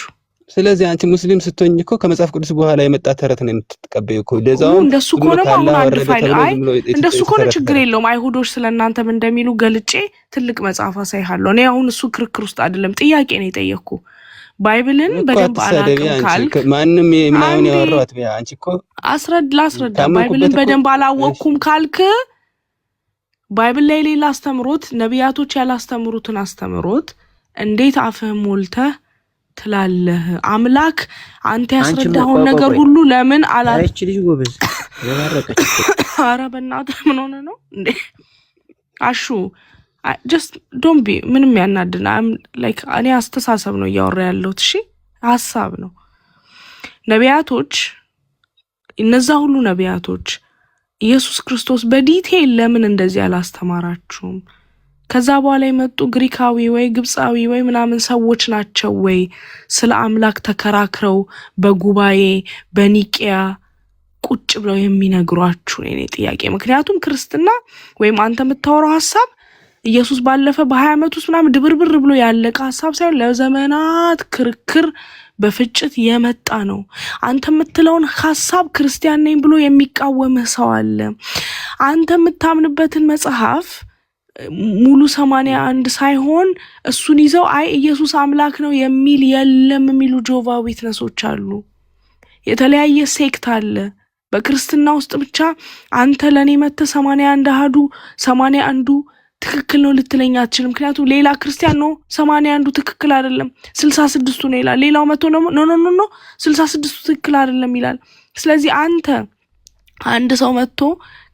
ስለዚህ አንቺ ሙስሊም ስትሆኝ እኮ ከመጽሐፍ ቅዱስ በኋላ የመጣ ተረት ነው የምትቀበዩ እኮ። ለዛው እንደሱ ከሆነ አሁን አንድ ፋይል እንደሱ ከሆነ ችግር የለውም። አይሁዶች ስለናንተም እንደሚሉ ገልጬ ትልቅ መጽሐፍ አሳይሃለሁ። እኔ አሁን እሱ ክርክር ውስጥ አይደለም፣ ጥያቄ ነው የጠየቅኩ። ባይብልን በደንብ አላውቅም ካልክ ማንም ምናምን ያወራው አትበያ። አንቺ እኮ ላስረዳ ባይብልን በደንብ አላወቅኩም ካልክ ባይብል ላይ ሌላ አስተምሮት ነቢያቶች ያላስተምሩትን አስተምሮት እንዴት አፍህ ሞልተህ ትላለህ? አምላክ አንተ ያስረዳውን ነገር ሁሉ ለምን አላረች? ልጅ ጎበዝ ያባረቀች። ኧረ በእናትህ ምን ሆነ ነው እንዴ አሹ? just don't be ምንም ያናድና like እኔ አስተሳሰብ ነው እያወራ ያለሁት። እሺ ሐሳብ ነው። ነቢያቶች እነዛ ሁሉ ነቢያቶች ኢየሱስ ክርስቶስ በዲቴል ለምን እንደዚህ አላስተማራችሁም? ከዛ በኋላ የመጡ ግሪካዊ ወይ ግብጻዊ ወይ ምናምን ሰዎች ናቸው ወይ ስለ አምላክ ተከራክረው በጉባኤ በኒቂያ ቁጭ ብለው የሚነግሯችሁ? እኔ ጥያቄ ምክንያቱም ክርስትና ወይም አንተ የምታወራው ሐሳብ ኢየሱስ ባለፈ በ20 ዓመት ውስጥ ምናምን ድብርብር ብሎ ያለቀ ሐሳብ ሳይሆን ለዘመናት ክርክር በፍጭት የመጣ ነው። አንተ የምትለውን ሐሳብ ክርስቲያን ነኝ ብሎ የሚቃወምህ ሰው አለ። አንተ የምታምንበትን መጽሐፍ ሙሉ 81 ሳይሆን እሱን ይዘው አይ ኢየሱስ አምላክ ነው የሚል የለም የሚሉ ጆቫ ዊትነሶች አሉ። የተለያየ ሴክት አለ በክርስትና ውስጥ ብቻ። አንተ ለኔ መተ 81 አሃዱ 81ዱ ትክክል ነው ልትለኝ አትችልም። ምክንያቱም ሌላ ክርስቲያን ነው 81ዱ ትክክል አይደለም 66ቱ ነው ይላል። ሌላው መቶ ነው ኖ 66ቱ ትክክል አይደለም ይላል። ስለዚህ አንተ አንድ ሰው መጥቶ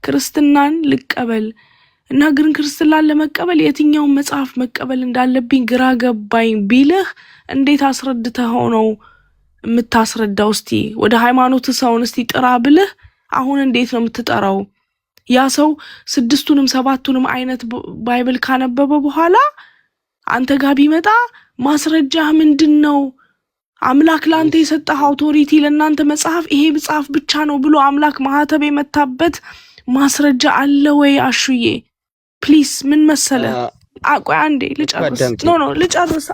ክርስትናን ልቀበል እና ግን ክርስትናን ለመቀበል የትኛውን መጽሐፍ መቀበል እንዳለብኝ ግራ ገባኝ ቢልህ እንዴት አስረድተኸው ነው የምታስረዳው? እስቲ ወደ ሃይማኖት ሰውን እስቲ ጥራ ብልህ አሁን እንዴት ነው የምትጠራው? ያ ሰው 6ቱንም 7ቱንም አይነት ባይብል ካነበበ በኋላ አንተ ጋር ቢመጣ ማስረጃህ ምንድነው? አምላክ ላንተ የሰጠህ አውቶሪቲ ለናንተ መጽሐፍ ይሄ መጽሐፍ ብቻ ነው ብሎ አምላክ ማህተብ የመታበት ማስረጃ አለ ወይ? አሹዬ ፕሊስ ምን መሰለ ቆይ አንዴ ልጨርስ። ኖ ልጨርስ።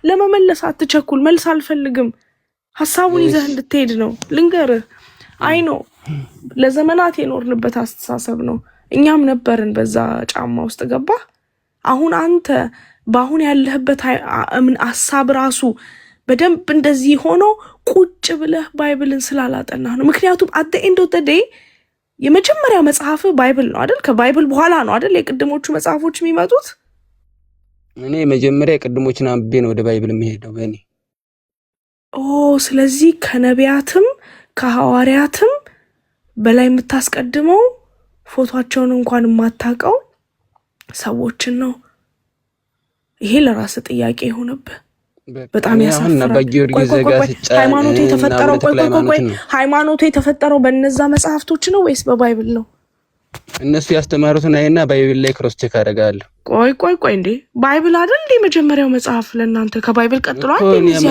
ለመመለስ አትቸኩል። መልስ አልፈልግም። ሐሳቡን ይዘህ እንድትሄድ ነው ልንገርህ። አይ ኖ ለዘመናት የኖርንበት አስተሳሰብ ነው። እኛም ነበርን በዛ ጫማ ውስጥ ገባ። አሁን አንተ ባሁን ያለህበት ሐሳብ ራሱ በደንብ እንደዚህ ሆኖ ቁጭ ብለህ ባይብልን ስላላጠናህ ነው። ምክንያቱም አት ዘ ኤንድ ኦፍ ዘ ዴይ የመጀመሪያ መጽሐፍ ባይብል ነው አይደል? ከባይብል በኋላ ነው አይደል የቅድሞቹ መጽሐፎች የሚመጡት? እኔ መጀመሪያ የቅድሞችን አንብቤ ነው ወደ ባይብል የሚሄደው በእኔ። ስለዚህ ከነቢያትም ከሐዋርያትም በላይ የምታስቀድመው ፎቶአቸውን እንኳን የማታውቀው ሰዎችን ነው። ይሄ ለራስ ጥያቄ ሆነብህ። በጣም ያሳፍራል። ሃይማኖቱ የተፈጠረው በእነዛ መጽሐፍቶች ነው ወይስ በባይብል ነው? እነሱ ያስተማሩትን አይና ባይብል ላይ ክሮስ ቼክ አደርጋለሁ። ቆይ እንዴ ባይብል አይደል እንዴ መጀመሪያው መጽሐፍ ለእናንተ? ከባይብል ቀጥሏል እንዴ?